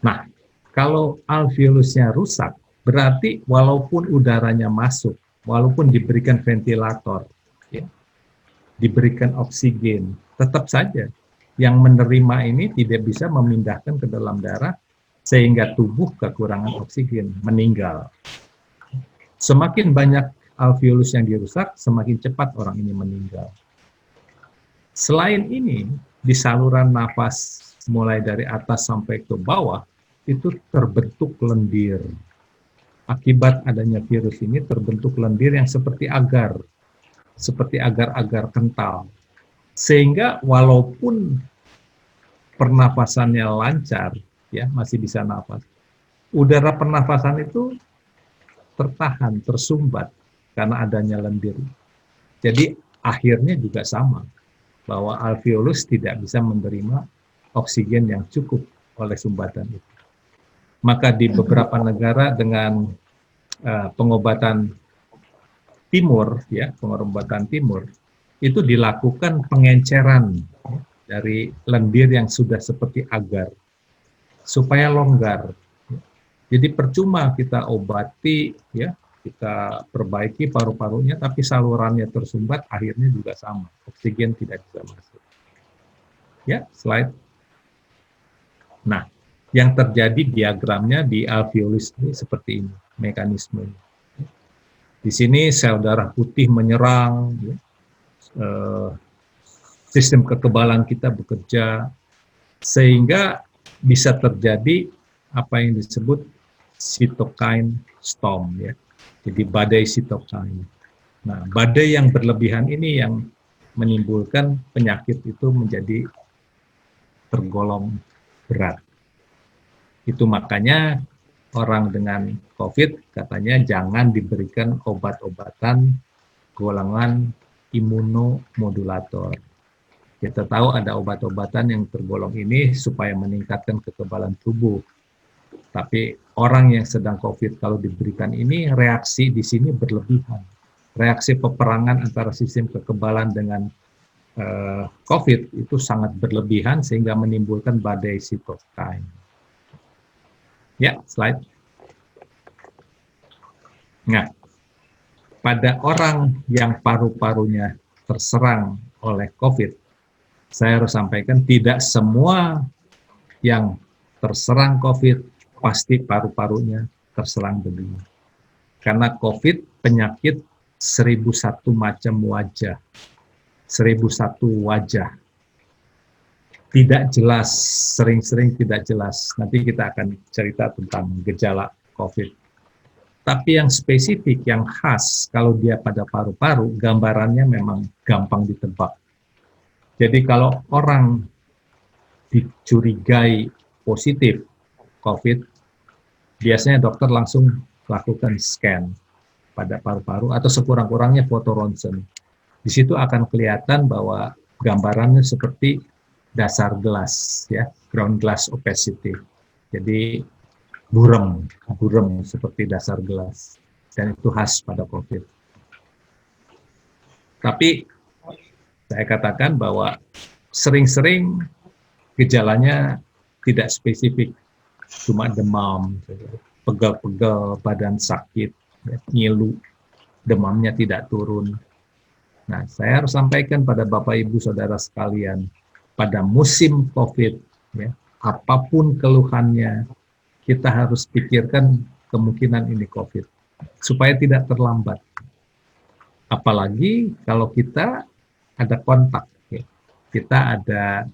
Nah, kalau alveolusnya rusak, berarti walaupun udaranya masuk, walaupun diberikan ventilator, ya, diberikan oksigen, tetap saja yang menerima ini tidak bisa memindahkan ke dalam darah, sehingga tubuh kekurangan oksigen, meninggal. Semakin banyak alveolus yang dirusak, semakin cepat orang ini meninggal. Selain ini, di saluran nafas mulai dari atas sampai ke bawah, itu terbentuk lendir. Akibat adanya virus ini terbentuk lendir yang seperti agar-agar kental. Sehingga walaupun pernafasannya lancar, ya, masih bisa nafas, udara pernafasan itu tertahan, tersumbat karena adanya lendir. Jadi akhirnya juga sama, bahwa alveolus tidak bisa menerima oksigen yang cukup oleh sumbatan itu. Maka di beberapa negara dengan pengobatan timur, ya, pengobatan timur, itu dilakukan pengenceran, ya, dari lendir yang sudah seperti agar, supaya longgar. Jadi percuma kita obati, ya, kita perbaiki paru-parunya, tapi salurannya tersumbat, akhirnya juga sama, oksigen tidak bisa masuk. Ya, slide. Nah, yang terjadi diagramnya di alveolus ini seperti ini, mekanisme. Di sini sel darah putih menyerang, ya, sistem kekebalan kita bekerja, sehingga bisa terjadi apa yang disebut cytokine storm, ya. Jadi badai sitokin. Nah, badai yang berlebihan ini yang menimbulkan penyakit itu menjadi tergolong berat. Itu makanya orang dengan COVID katanya jangan diberikan obat-obatan golongan imunomodulator. Kita tahu ada obat-obatan yang tergolong ini supaya meningkatkan kekebalan tubuh. Tapi orang yang sedang COVID kalau diberikan ini, reaksi di sini berlebihan. Reaksi peperangan antara sistem kekebalan dengan COVID itu sangat berlebihan sehingga menimbulkan badai sitokin. Ya, slide. Nah, pada orang yang paru-parunya terserang oleh COVID, saya harus sampaikan tidak semua yang terserang COVID pasti paru-parunya terserang begitu. Karena COVID penyakit 1001 macam wajah. 1001 wajah. Tidak jelas, sering-sering tidak jelas. Nanti kita akan cerita tentang gejala COVID. Tapi yang spesifik, yang khas, kalau dia pada paru-paru, gambarannya memang gampang ditebak. Jadi kalau orang dicurigai positif COVID, biasanya dokter langsung lakukan scan pada paru-paru atau sekurang-kurangnya foto ronsen. Di situ akan kelihatan bahwa gambarannya seperti dasar gelas, ya, ground glass opacity. Jadi buram seperti dasar gelas, dan itu khas pada COVID. Tapi saya katakan bahwa sering-sering gejalanya tidak spesifik, cuma demam, pegal-pegal, badan sakit, ngilu, demamnya tidak turun. Nah, saya harus sampaikan pada Bapak Ibu Saudara sekalian, pada musim COVID, ya, apapun keluhannya, kita harus pikirkan kemungkinan ini COVID, supaya tidak terlambat. Apalagi kalau kita ada kontak, ya. Kita ada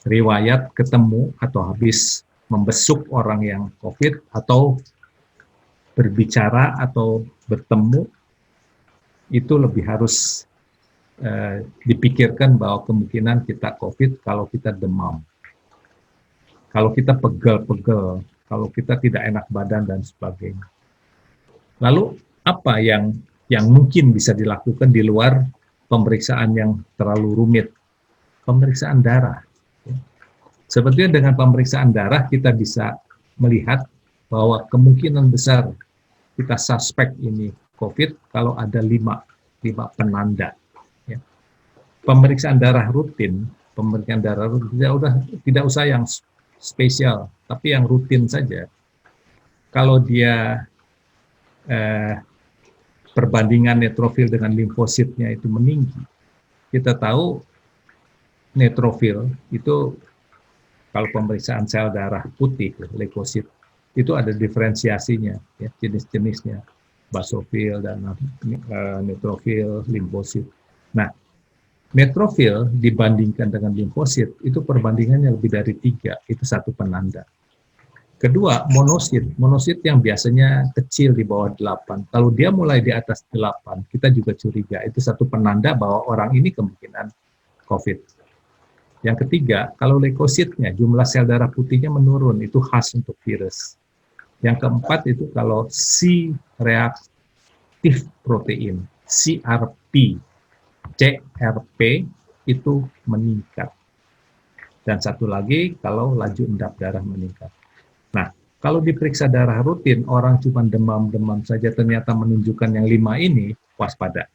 riwayat ketemu atau habis membesuk orang yang COVID, atau berbicara atau bertemu, itu lebih harus dipikirkan bahwa kemungkinan kita COVID kalau kita demam, kalau kita pegal-pegal, kalau kita tidak enak badan dan sebagainya. Lalu apa yang mungkin bisa dilakukan di luar pemeriksaan yang terlalu rumit? Pemeriksaan darah. Sebetulnya dengan pemeriksaan darah kita bisa melihat bahwa kemungkinan besar kita suspek ini COVID kalau ada 5 penanda. Ya. Pemeriksaan darah rutin tidak usah yang spesial, tapi yang rutin saja. Kalau dia perbandingan neutrofil dengan limfositnya itu meninggi, kita tahu neutrofil itu kalau pemeriksaan sel darah putih, leukosit, itu ada diferensiasinya, ya, jenis-jenisnya, basofil dan neutrofil, limfosit. Nah, neutrofil dibandingkan dengan limfosit itu perbandingannya lebih dari 3, itu satu penanda. Kedua, monosit yang biasanya kecil di bawah 8. Kalau dia mulai di atas 8, kita juga curiga, itu satu penanda bahwa orang ini kemungkinan COVID. Yang ketiga, kalau leukositnya, jumlah sel darah putihnya menurun, itu khas untuk virus. Yang keempat itu kalau C-reaktif protein, CRP itu meningkat. Dan satu lagi, kalau laju endap darah meningkat. Nah, kalau diperiksa darah rutin, orang cuma demam-demam saja ternyata menunjukkan yang 5 ini, waspada.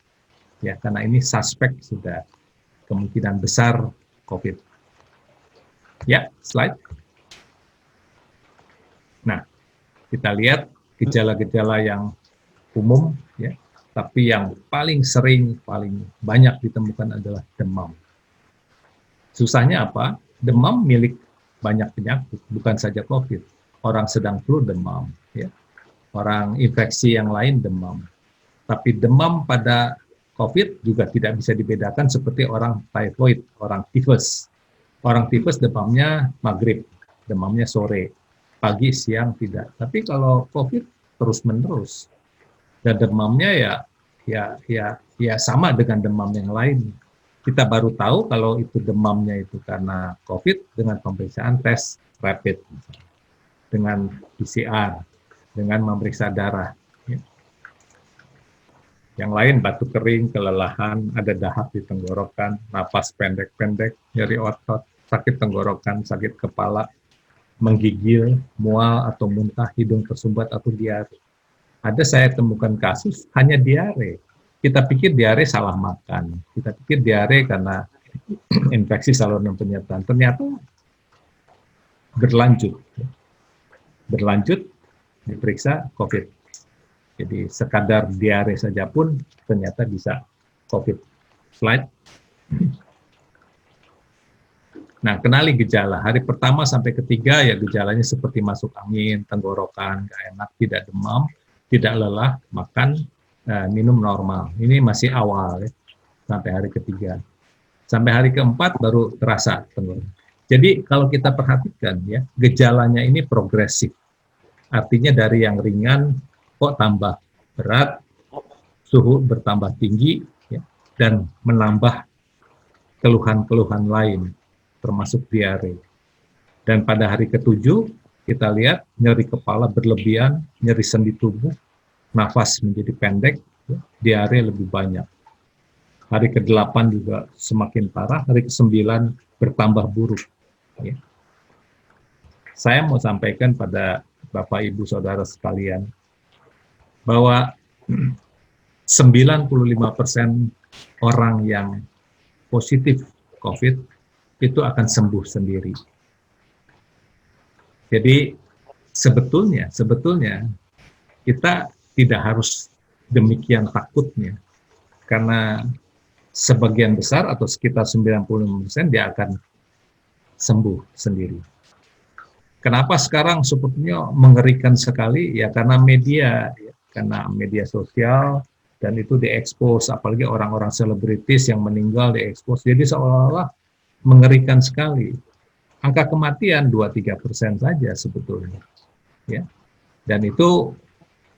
Ya, karena ini suspek sudah kemungkinan besar COVID. Ya, slide. Nah, kita lihat gejala-gejala yang umum, ya, tapi yang paling sering, paling banyak ditemukan adalah demam. Susahnya apa? Demam milik banyak penyakit, bukan saja COVID. Orang sedang flu demam, ya. Orang infeksi yang lain demam. Tapi demam pada COVID juga tidak bisa dibedakan seperti orang typhoid, orang tifus. Orang tifus demamnya maghrib, demamnya sore, pagi, siang tidak. Tapi kalau COVID terus-menerus, dan demamnya ya sama dengan demam yang lain. Kita baru tahu kalau itu demamnya itu karena COVID dengan pemeriksaan tes rapid. dengan PCR, dengan memeriksa darah. Ya. Yang lain batuk kering, kelelahan, ada dahak di tenggorokan, napas pendek-pendek, nyeri otot, sakit tenggorokan, sakit kepala, menggigil, mual atau muntah, hidung tersumbat atau diare. Ada saya temukan kasus hanya diare. Kita pikir diare salah makan, kita pikir diare karena infeksi saluran pencernaan. Ternyata berlanjut diperiksa COVID. Jadi sekadar diare saja pun ternyata bisa COVID. Slide. Nah, kenali gejala. Hari pertama sampai ketiga ya gejalanya seperti masuk angin, tenggorokan, nggak enak, tidak demam, tidak lelah, makan, minum normal. Ini masih awal ya, sampai hari ketiga. Sampai hari keempat baru terasa tenggorokan. Jadi kalau kita perhatikan ya, gejalanya ini progresif. Artinya dari yang ringan kok tambah berat, suhu bertambah tinggi, ya, dan menambah keluhan-keluhan lain, termasuk diare. Dan pada hari ketujuh, kita lihat nyeri kepala berlebihan, nyeri sendi tubuh, nafas menjadi pendek, ya, diare lebih banyak. Hari ke-8 juga semakin parah, hari ke-9 bertambah buruk. Ya. Saya mau sampaikan pada Bapak, Ibu, Saudara sekalian, bahwa 95% orang yang positif COVID itu akan sembuh sendiri. Jadi sebetulnya kita tidak harus demikian takutnya, karena sebagian besar atau sekitar 95% dia akan sembuh sendiri. Kenapa sekarang sepertinya mengerikan sekali? Ya karena media sosial, dan itu diekspos, apalagi orang-orang selebritis yang meninggal diekspos. Jadi seolah-olah mengerikan sekali. Angka kematian 2-3% saja sebetulnya. Ya. Dan itu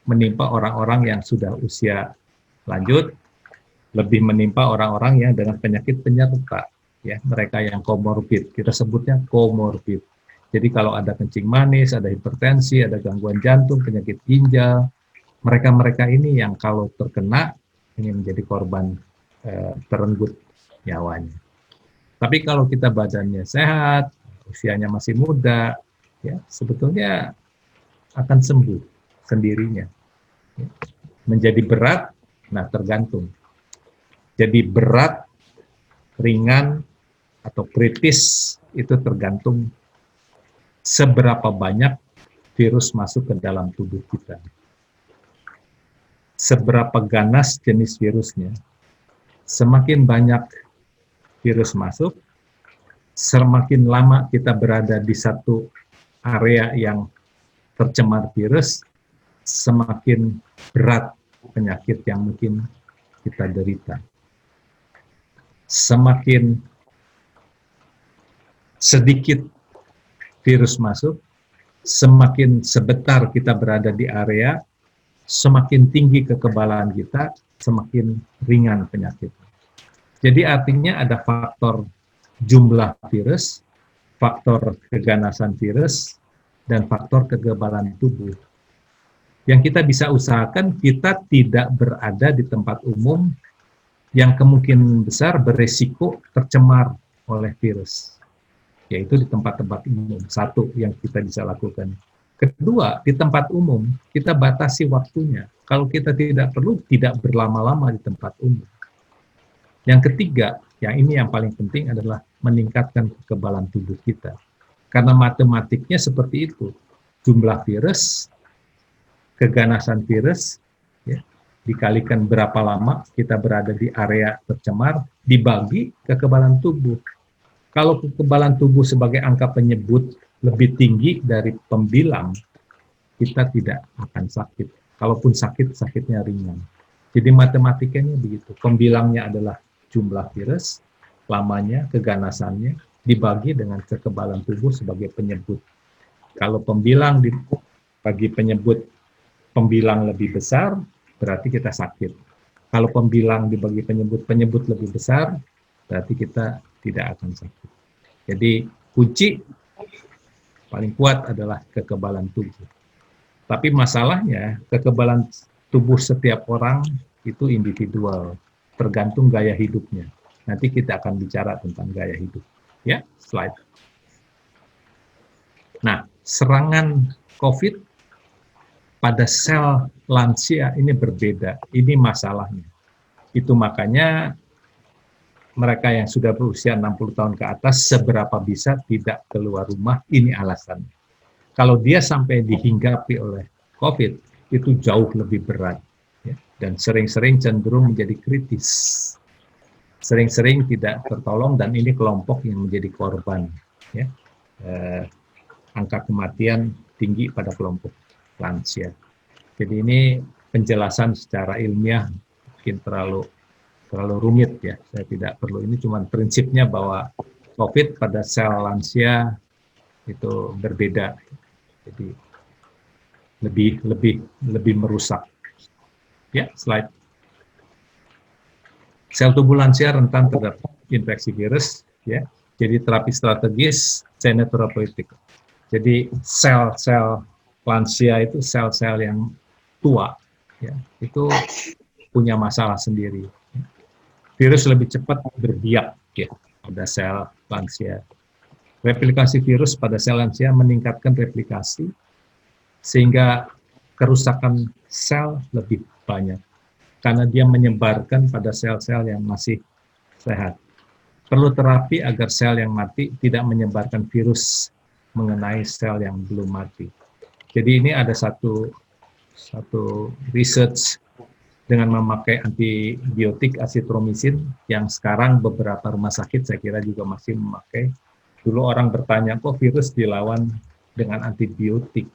menimpa orang-orang yang sudah usia lanjut, lebih menimpa orang-orang yang dengan penyakit penyerta. Ya, mereka yang komorbid, kita sebutnya komorbid. Jadi kalau ada kencing manis, ada hipertensi, ada gangguan jantung, penyakit ginjal, mereka-mereka ini yang kalau terkena ini menjadi korban terenggut nyawanya. Tapi kalau kita badannya sehat, usianya masih muda, ya sebetulnya akan sembuh sendirinya. Menjadi berat, nah tergantung. Jadi berat, ringan, atau kritis itu tergantung seberapa banyak virus masuk ke dalam tubuh kita. Seberapa ganas jenis virusnya. Semakin banyak virus masuk, semakin lama kita berada di satu area yang tercemar virus, semakin berat penyakit yang mungkin kita derita. Semakin sedikit virus masuk, semakin sebentar kita berada di area, semakin tinggi kekebalan kita, semakin ringan penyakit. Jadi artinya ada faktor jumlah virus, faktor keganasan virus, dan faktor kekebalan tubuh. Yang kita bisa usahakan, kita tidak berada di tempat umum yang kemungkinan besar beresiko tercemar oleh virus, yaitu di tempat-tempat umum. Satu yang kita bisa lakukan. Kedua, di tempat umum, kita batasi waktunya. Kalau kita tidak perlu, tidak berlama-lama di tempat umum. Yang ketiga, yang ini yang paling penting adalah meningkatkan kekebalan tubuh kita. Karena matematiknya seperti itu. Jumlah virus, keganasan virus, ya, dikalikan berapa lama kita berada di area tercemar, dibagi kekebalan tubuh. Kalau kekebalan tubuh sebagai angka penyebut lebih tinggi dari pembilang, kita tidak akan sakit. Kalaupun sakit, sakitnya ringan. Jadi matematikanya begitu. Pembilangnya adalah jumlah virus, lamanya, keganasannya, dibagi dengan kekebalan tubuh sebagai penyebut. Kalau pembilang bagi penyebut pembilang lebih besar, berarti kita sakit. Kalau pembilang dibagi penyebut lebih besar, berarti kita tidak akan sakit. Jadi kunci Paling kuat adalah kekebalan tubuh. Tapi masalahnya kekebalan tubuh setiap orang itu individual, tergantung gaya hidupnya. Nanti kita akan bicara tentang gaya hidup. Ya, slide. Nah, serangan COVID pada sel lansia ini berbeda. Ini masalahnya. Itu makanya mereka yang sudah berusia 60 tahun ke atas seberapa bisa tidak keluar rumah, ini alasan. Kalau dia sampai dihinggapi oleh COVID, itu jauh lebih berat. Ya, dan sering-sering cenderung menjadi kritis. Sering-sering tidak tertolong dan ini kelompok yang menjadi korban. Ya. Angka kematian tinggi pada kelompok lansia. Jadi ini penjelasan secara ilmiah mungkin terlalu rumit ya. Saya tidak perlu, ini cuma prinsipnya bahwa COVID pada sel lansia itu berbeda. Jadi lebih merusak. Ya, slide. Sel tubuh lansia rentan terhadap infeksi virus, ya. Jadi terapi strategis senoterapeutik. Jadi sel-sel lansia itu sel-sel yang tua, ya, itu punya masalah sendiri. Virus lebih cepat berbiak ya pada sel lansia. Replikasi virus pada sel lansia meningkatkan replikasi sehingga kerusakan sel lebih banyak karena dia menyebarkan pada sel-sel yang masih sehat. Perlu terapi agar sel yang mati tidak menyebarkan virus mengenai sel yang belum mati. Jadi ini ada satu research dengan memakai antibiotik azitromisin yang sekarang beberapa rumah sakit saya kira juga masih memakai. Dulu orang bertanya, kok virus dilawan dengan antibiotik?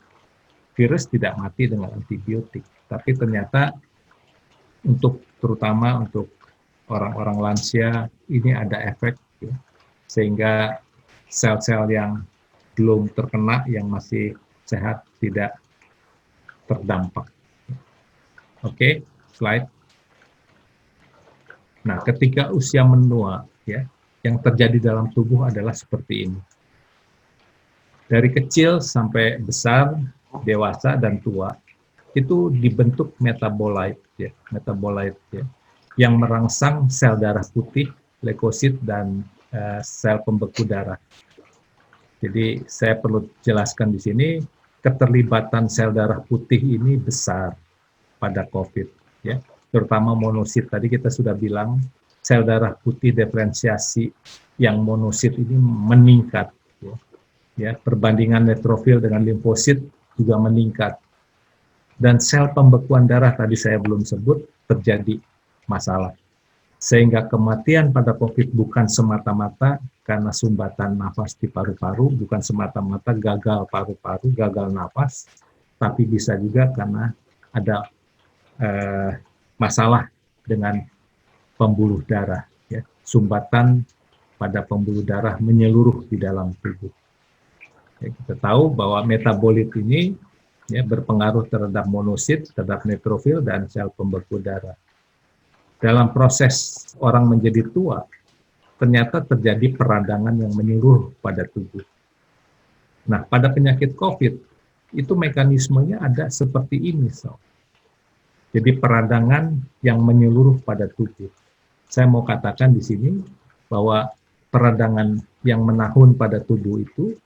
Virus tidak mati dengan antibiotik, tapi ternyata terutama untuk orang-orang lansia ini ada efek, ya, sehingga sel-sel yang belum terkena, yang masih sehat tidak terdampak. Oke, slide. Nah, ketika usia menua, ya, yang terjadi dalam tubuh adalah seperti ini. Dari kecil sampai besar, dewasa dan tua, itu dibentuk metabolit ya, yang merangsang sel darah putih, leukosit dan sel pembeku darah. Jadi saya perlu jelaskan di sini, keterlibatan sel darah putih ini besar pada COVID, ya, terutama monosit. Tadi kita sudah bilang sel darah putih diferensiasi yang monosit ini meningkat, ya, perbandingan neutrofil dengan limfosit juga meningkat. Dan sel pembekuan darah tadi saya belum sebut terjadi masalah. Sehingga kematian pada COVID bukan semata-mata karena sumbatan nafas di paru-paru, bukan semata-mata gagal paru-paru, gagal nafas, tapi bisa juga karena ada masalah dengan pembuluh darah. Ya. Sumbatan pada pembuluh darah menyeluruh di dalam tubuh. Ya, kita tahu bahwa metabolit ini ya, berpengaruh terhadap monosit, terhadap neutrofil, dan sel pembeku darah. Dalam proses orang menjadi tua, ternyata terjadi peradangan yang menyeluruh pada tubuh. Nah, pada penyakit COVID, itu mekanismenya ada seperti ini. Jadi peradangan yang menyeluruh pada tubuh. Saya mau katakan di sini bahwa peradangan yang menahun pada tubuh itu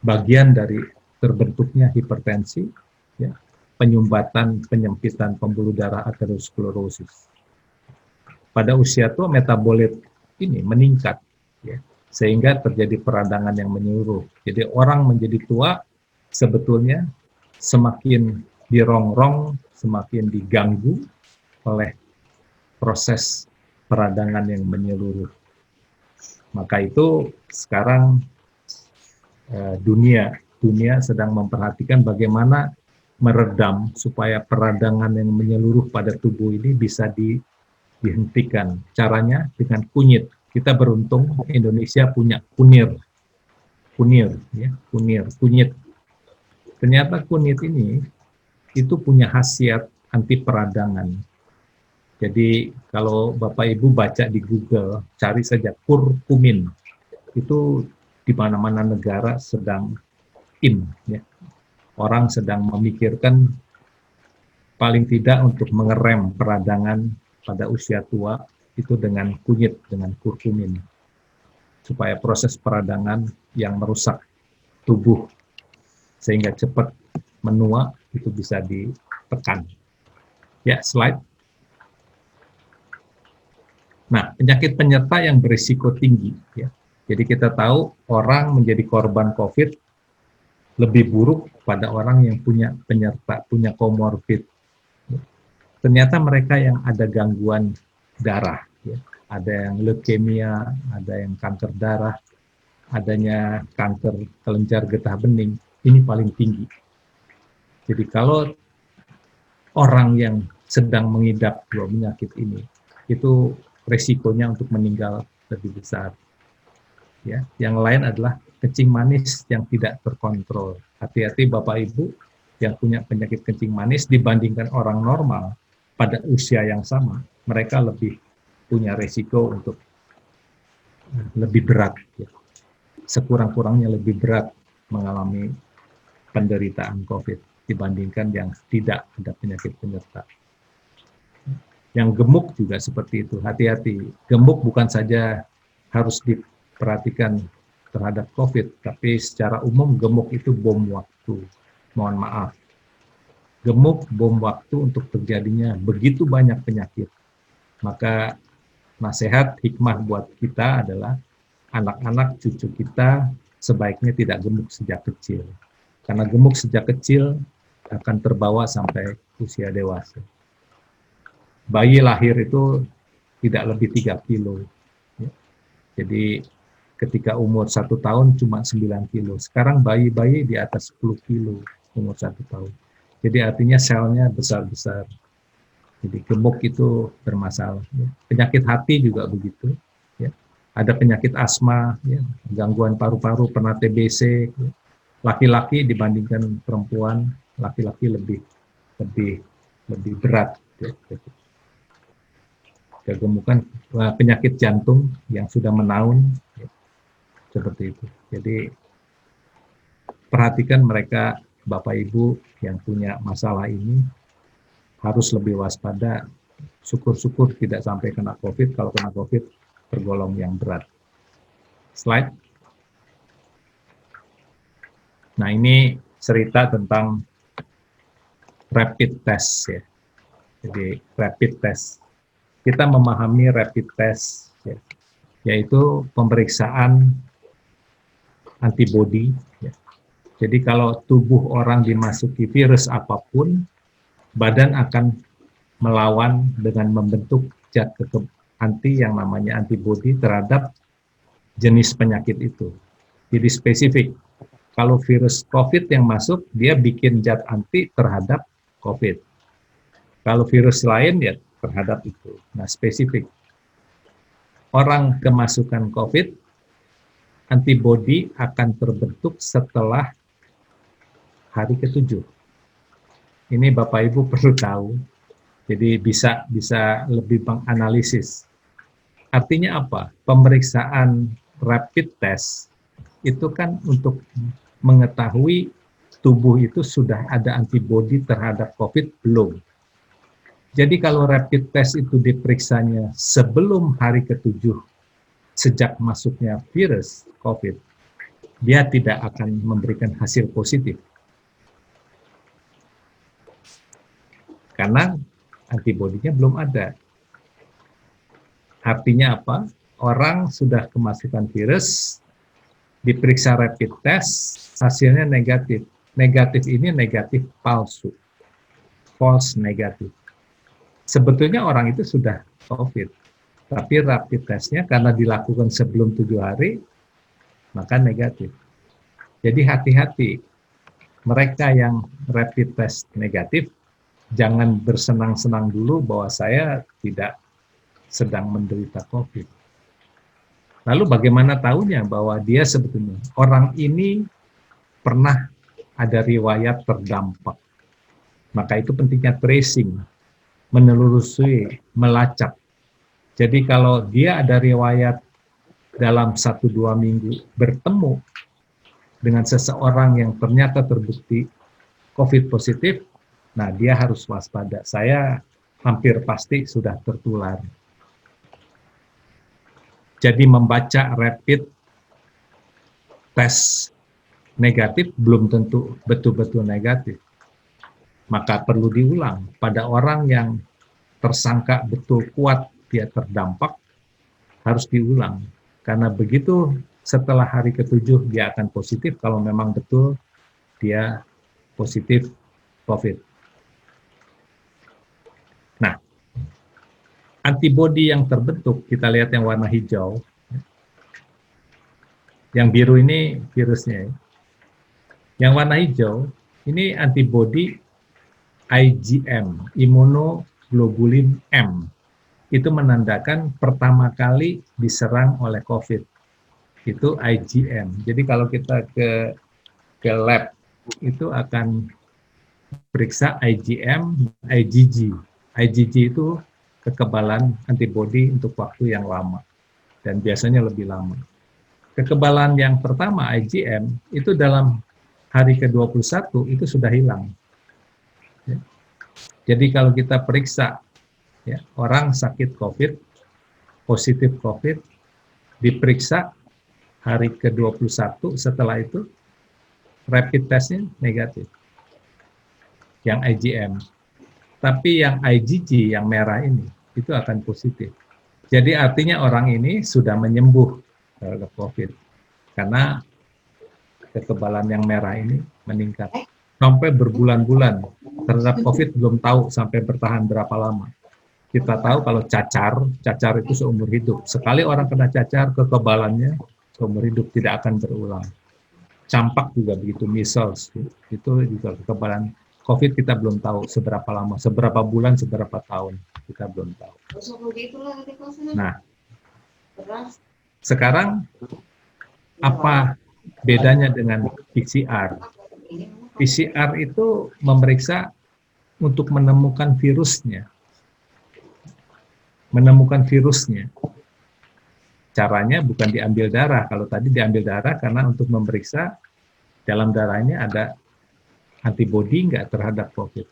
bagian dari terbentuknya hipertensi, ya, penyumbatan, penyempitan pembuluh darah aterosklerosis. Pada usia tua metabolit ini meningkat, ya, sehingga terjadi peradangan yang menyeluruh. Jadi orang menjadi tua sebetulnya semakin dirongrong, semakin diganggu oleh proses peradangan yang menyeluruh. Maka itu sekarang dunia sedang memperhatikan bagaimana meredam supaya peradangan yang menyeluruh pada tubuh ini bisa dihentikan. Caranya dengan kunyit. Kita beruntung Indonesia punya kunyit. Ternyata kunyit ini itu punya khasiat anti peradangan. Jadi kalau Bapak Ibu baca di Google, cari saja kurkumin. Itu di mana-mana negara sedang in, ya. Orang sedang memikirkan paling tidak untuk mengerem peradangan pada usia tua itu dengan kunyit, dengan kurkumin, supaya proses peradangan yang merusak tubuh sehingga cepat menua itu bisa ditekan. Ya, slide. Nah, penyakit penyerta yang berisiko tinggi, ya. Jadi kita tahu orang menjadi korban COVID lebih buruk pada orang yang punya penyerta, punya komorbid. Ternyata mereka yang ada gangguan darah, ya. Ada yang leukemia, ada yang kanker darah, adanya kanker kelenjar getah bening, ini paling tinggi. Jadi kalau orang yang sedang mengidap dua penyakit ini, itu resikonya untuk meninggal lebih besar. Ya, yang lain adalah kencing manis yang tidak terkontrol. Hati-hati Bapak Ibu yang punya penyakit kencing manis dibandingkan orang normal pada usia yang sama, mereka lebih punya resiko untuk lebih berat. Ya. Sekurang-kurangnya lebih berat mengalami penderitaan COVID dibandingkan yang tidak ada penyakit penyerta. Yang gemuk juga seperti itu, hati-hati. Gemuk bukan saja harus diperhatikan terhadap COVID, tapi secara umum gemuk itu bom waktu. Mohon maaf. Gemuk bom waktu untuk terjadinya begitu banyak penyakit. Maka nasihat hikmah buat kita adalah anak-anak cucu kita sebaiknya tidak gemuk sejak kecil. Karena gemuk sejak kecil akan terbawa sampai usia dewasa. Bayi lahir itu tidak lebih 3 kilo. Ya. Jadi ketika umur 1 tahun cuma 9 kilo. Sekarang bayi-bayi di atas 10 kilo umur 1 tahun. Jadi artinya selnya besar-besar. Jadi gemuk itu bermasalah. Ya. Penyakit hati juga begitu. Ya. Ada penyakit asma, ya. Gangguan paru-paru, pernah TBC. Ya. Laki-laki dibandingkan perempuan, laki-laki lebih berat. Ya. Kegemukan, penyakit jantung yang sudah menaun, ya, seperti itu. Jadi perhatikan mereka, Bapak Ibu yang punya masalah ini harus lebih waspada. Syukur-syukur tidak sampai kena COVID, kalau kena COVID tergolong yang berat. Slide. Nah, ini cerita tentang rapid test, ya. Jadi rapid test. Kita memahami rapid test, ya, yaitu pemeriksaan antibodi. Ya. Jadi kalau tubuh orang dimasuki virus apapun, badan akan melawan dengan membentuk zat anti yang namanya antibodi terhadap jenis penyakit itu. Jadi spesifik. Kalau virus COVID yang masuk, dia bikin zat anti terhadap COVID. Kalau virus lain, ya terhadap itu. Nah, spesifik. Orang kemasukan COVID, antibodi akan terbentuk setelah hari ke-7. Ini Bapak Ibu perlu tahu. Jadi bisa lebih menganalisis. Artinya apa? Pemeriksaan rapid test itu kan untuk mengetahui tubuh itu sudah ada antibodi terhadap COVID belum. Jadi kalau rapid test itu diperiksanya sebelum hari ke-7 sejak masuknya virus COVID, dia tidak akan memberikan hasil positif. Karena antibodinya belum ada. Artinya apa? Orang sudah kemasukan virus, diperiksa rapid test, hasilnya negatif. Negatif ini negatif palsu. False negatif. Sebetulnya orang itu sudah COVID, tapi rapid testnya karena dilakukan sebelum 7 hari, maka negatif. Jadi hati-hati, mereka yang rapid test negatif, jangan bersenang-senang dulu bahwa saya tidak sedang menderita COVID. Lalu bagaimana tahunya bahwa dia sebetulnya, orang ini pernah ada riwayat terdampak. Maka itu pentingnya tracing, menelusuri, melacak. Jadi kalau dia ada riwayat dalam 1-2 minggu bertemu dengan seseorang yang ternyata terbukti COVID positif, nah dia harus waspada. Saya hampir pasti sudah tertular. Jadi membaca rapid test negatif belum tentu betul-betul negatif. Maka perlu diulang. Pada orang yang tersangka betul kuat dia terdampak, harus diulang. Karena begitu setelah hari ke-7 dia akan positif kalau memang betul dia positif COVID. Nah, antibodi yang terbentuk, kita lihat yang warna hijau. Yang biru ini virusnya. Yang warna hijau, ini antibodi IgM, imunoglobulin M. Itu menandakan pertama kali diserang oleh COVID. Itu IgM. Jadi kalau kita ke lab, itu akan periksa IgM, IgG. IgG itu kekebalan antibodi untuk waktu yang lama. Dan biasanya lebih lama. Kekebalan yang pertama, IgM, itu dalam hari ke-21 itu sudah hilang. Ya. Jadi kalau kita periksa ya, orang sakit COVID, positif COVID, diperiksa hari ke-21 setelah itu rapid testnya negatif. Yang IgM. Tapi yang IgG, yang merah ini, itu akan positif. Jadi artinya orang ini sudah menyembuh terhadap COVID. Karena kekebalan yang merah ini meningkat. Sampai berbulan-bulan. Terhadap COVID belum tahu sampai bertahan berapa lama. Kita tahu kalau cacar itu seumur hidup. Sekali orang kena cacar, kekebalannya seumur hidup, tidak akan berulang. Campak juga begitu, measles. Itu juga kekebalan COVID kita belum tahu seberapa lama, seberapa bulan, seberapa tahun. Kita belum tahu. Nah, sekarang apa bedanya dengan PCR? PCR itu memeriksa untuk menemukan virusnya. Caranya bukan diambil darah. Kalau tadi diambil darah karena untuk memeriksa dalam darahnya ada antibodi nggak terhadap COVID.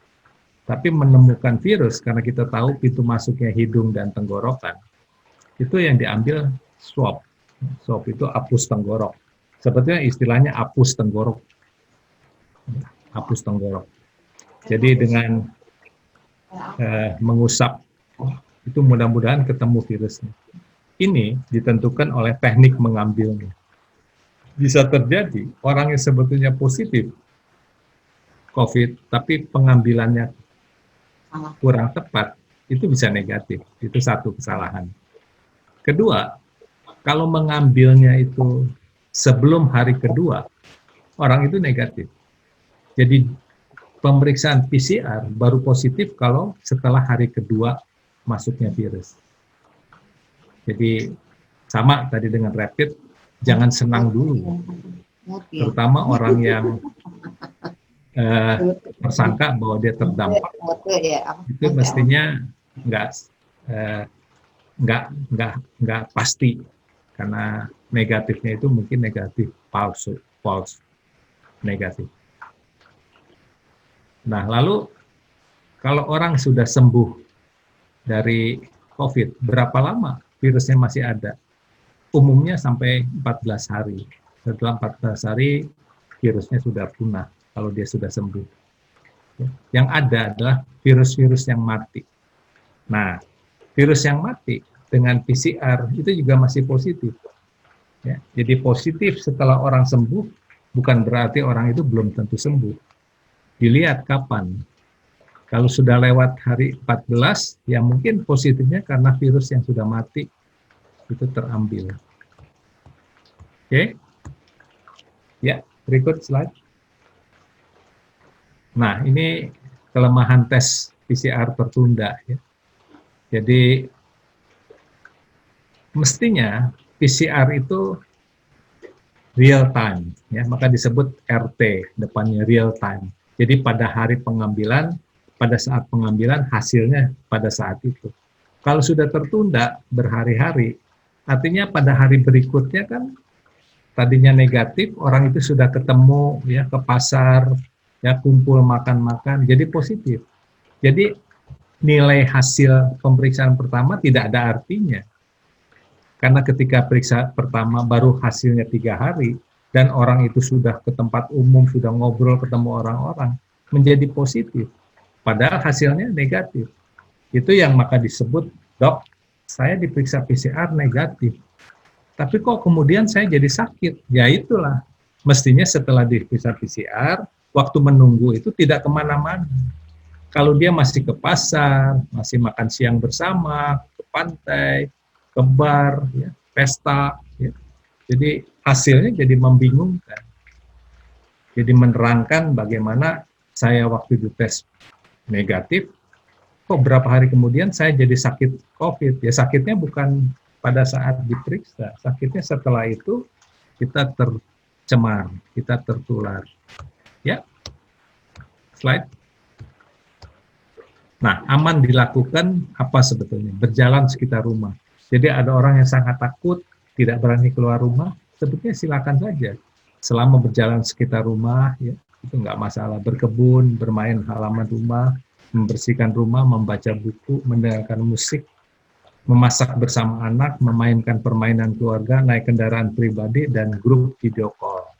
Tapi menemukan virus, karena kita tahu pintu masuknya hidung dan tenggorokan, itu yang diambil swab. Swab itu apus tenggorok. Sebetulnya istilahnya apus tenggorok. Apus tenggorok. Jadi dengan mengusap, itu mudah-mudahan ketemu virusnya. Ini ditentukan oleh teknik mengambilnya. Bisa terjadi orang yang sebetulnya positif COVID, tapi pengambilannya kurang tepat, itu bisa negatif. Itu satu kesalahan. Kedua, kalau mengambilnya itu sebelum hari kedua, orang itu negatif. Jadi pemeriksaan PCR baru positif kalau setelah hari kedua masuknya virus. Jadi sama tadi dengan rapid, jangan senang dulu. Terutama orang yang tersangka bahwa dia terdampak, itu mestinya nggak pasti, karena negatifnya itu mungkin negatif false negatif. Nah, lalu kalau orang sudah sembuh dari COVID, berapa lama virusnya masih ada? Umumnya sampai 14 hari. Setelah 14 hari, virusnya sudah punah kalau dia sudah sembuh. Yang ada adalah virus-virus yang mati. Nah, virus yang mati dengan PCR itu juga masih positif. Ya, jadi positif setelah orang sembuh, bukan berarti orang itu belum tentu sembuh. Dilihat kapan. Kalau sudah lewat hari 14, ya mungkin positifnya karena virus yang sudah mati itu terambil. Oke? Ya, berikut slide. Nah, ini kelemahan tes PCR tertunda. Ya. Jadi, mestinya PCR itu real time, ya, maka disebut RT, depannya real time. Jadi pada hari pengambilan, pada saat pengambilan hasilnya pada saat itu. Kalau sudah tertunda berhari-hari, artinya pada hari berikutnya kan tadinya negatif, orang itu sudah ketemu ya ke pasar, ya kumpul makan-makan, jadi positif. Jadi nilai hasil pemeriksaan pertama tidak ada artinya. Karena ketika periksa pertama baru hasilnya 3 hari, dan orang itu sudah ke tempat umum, sudah ngobrol, ketemu orang-orang, menjadi positif. Padahal hasilnya negatif. Itu yang maka disebut, dok, saya diperiksa PCR negatif. Tapi kok kemudian saya jadi sakit? Ya itulah, mestinya setelah diperiksa PCR, waktu menunggu itu tidak kemana-mana. Kalau dia masih ke pasar, masih makan siang bersama, ke pantai, ke bar, ya, pesta, ya. Jadi hasilnya jadi membingungkan. Jadi menerangkan bagaimana saya waktu dites negatif, kok berapa hari kemudian saya jadi sakit COVID. Ya sakitnya bukan pada saat diperiksa, sakitnya setelah itu kita tercemar, kita tertular. Ya, slide. Nah, aman dilakukan apa sebetulnya? Berjalan sekitar rumah. Jadi ada orang yang sangat takut, tidak berani keluar rumah, sebetulnya silakan saja. Selama berjalan sekitar rumah, ya, itu nggak masalah. Berkebun, bermain halaman rumah, membersihkan rumah, membaca buku, mendengarkan musik, memasak bersama anak, memainkan permainan keluarga, naik kendaraan pribadi, dan grup video call.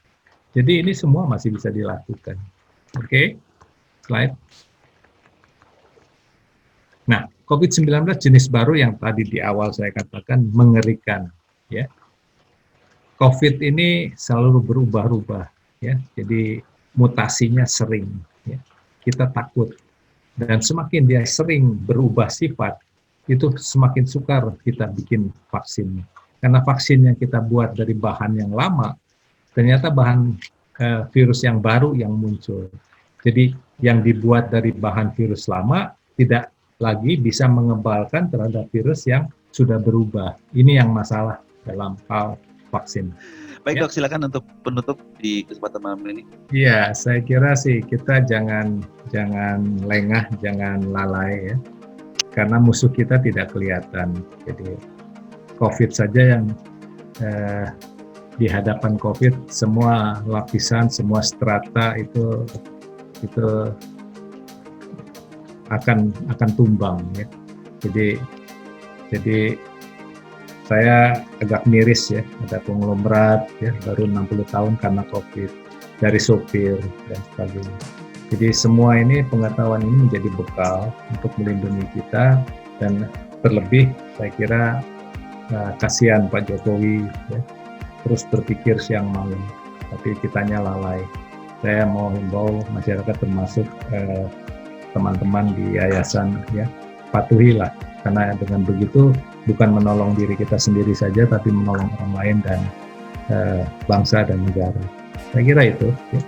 Jadi ini semua masih bisa dilakukan. Oke, slide. Nah, COVID-19 jenis baru yang tadi di awal saya katakan mengerikan. Ya. COVID ini selalu berubah-ubah. Ya. Jadi mutasinya sering. Ya. Kita takut. Dan semakin dia sering berubah sifat, itu semakin sukar kita bikin vaksin. Karena vaksin yang kita buat dari bahan yang lama, ternyata bahan virus yang baru yang muncul. Jadi yang dibuat dari bahan virus lama tidak lagi bisa mengebalkan terhadap virus yang sudah berubah. Ini yang masalah dalam hal vaksin. Baik dok, silakan untuk penutup di kesempatan malam ini. Iya, saya kira sih kita jangan lengah, jangan lalai ya. Karena musuh kita tidak kelihatan. Jadi COVID saja yang di hadapan COVID, semua lapisan, semua strata itu akan tumbang ya. Jadi saya agak miris ya, ada konglomerat ya baru 60 tahun karena COVID, dari sopir dan sebagainya. Jadi semua ini pengetahuan ini menjadi bekal untuk melindungi kita, dan terlebih saya kira kasihan Pak Jokowi ya, terus berpikir siang malam, tapi kitanya lalai. Saya mau himbau masyarakat termasuk teman-teman di yayasan ya, patuhilah, karena dengan begitu bukan menolong diri kita sendiri saja, tapi menolong orang lain dan bangsa dan negara. Saya kira itu ya.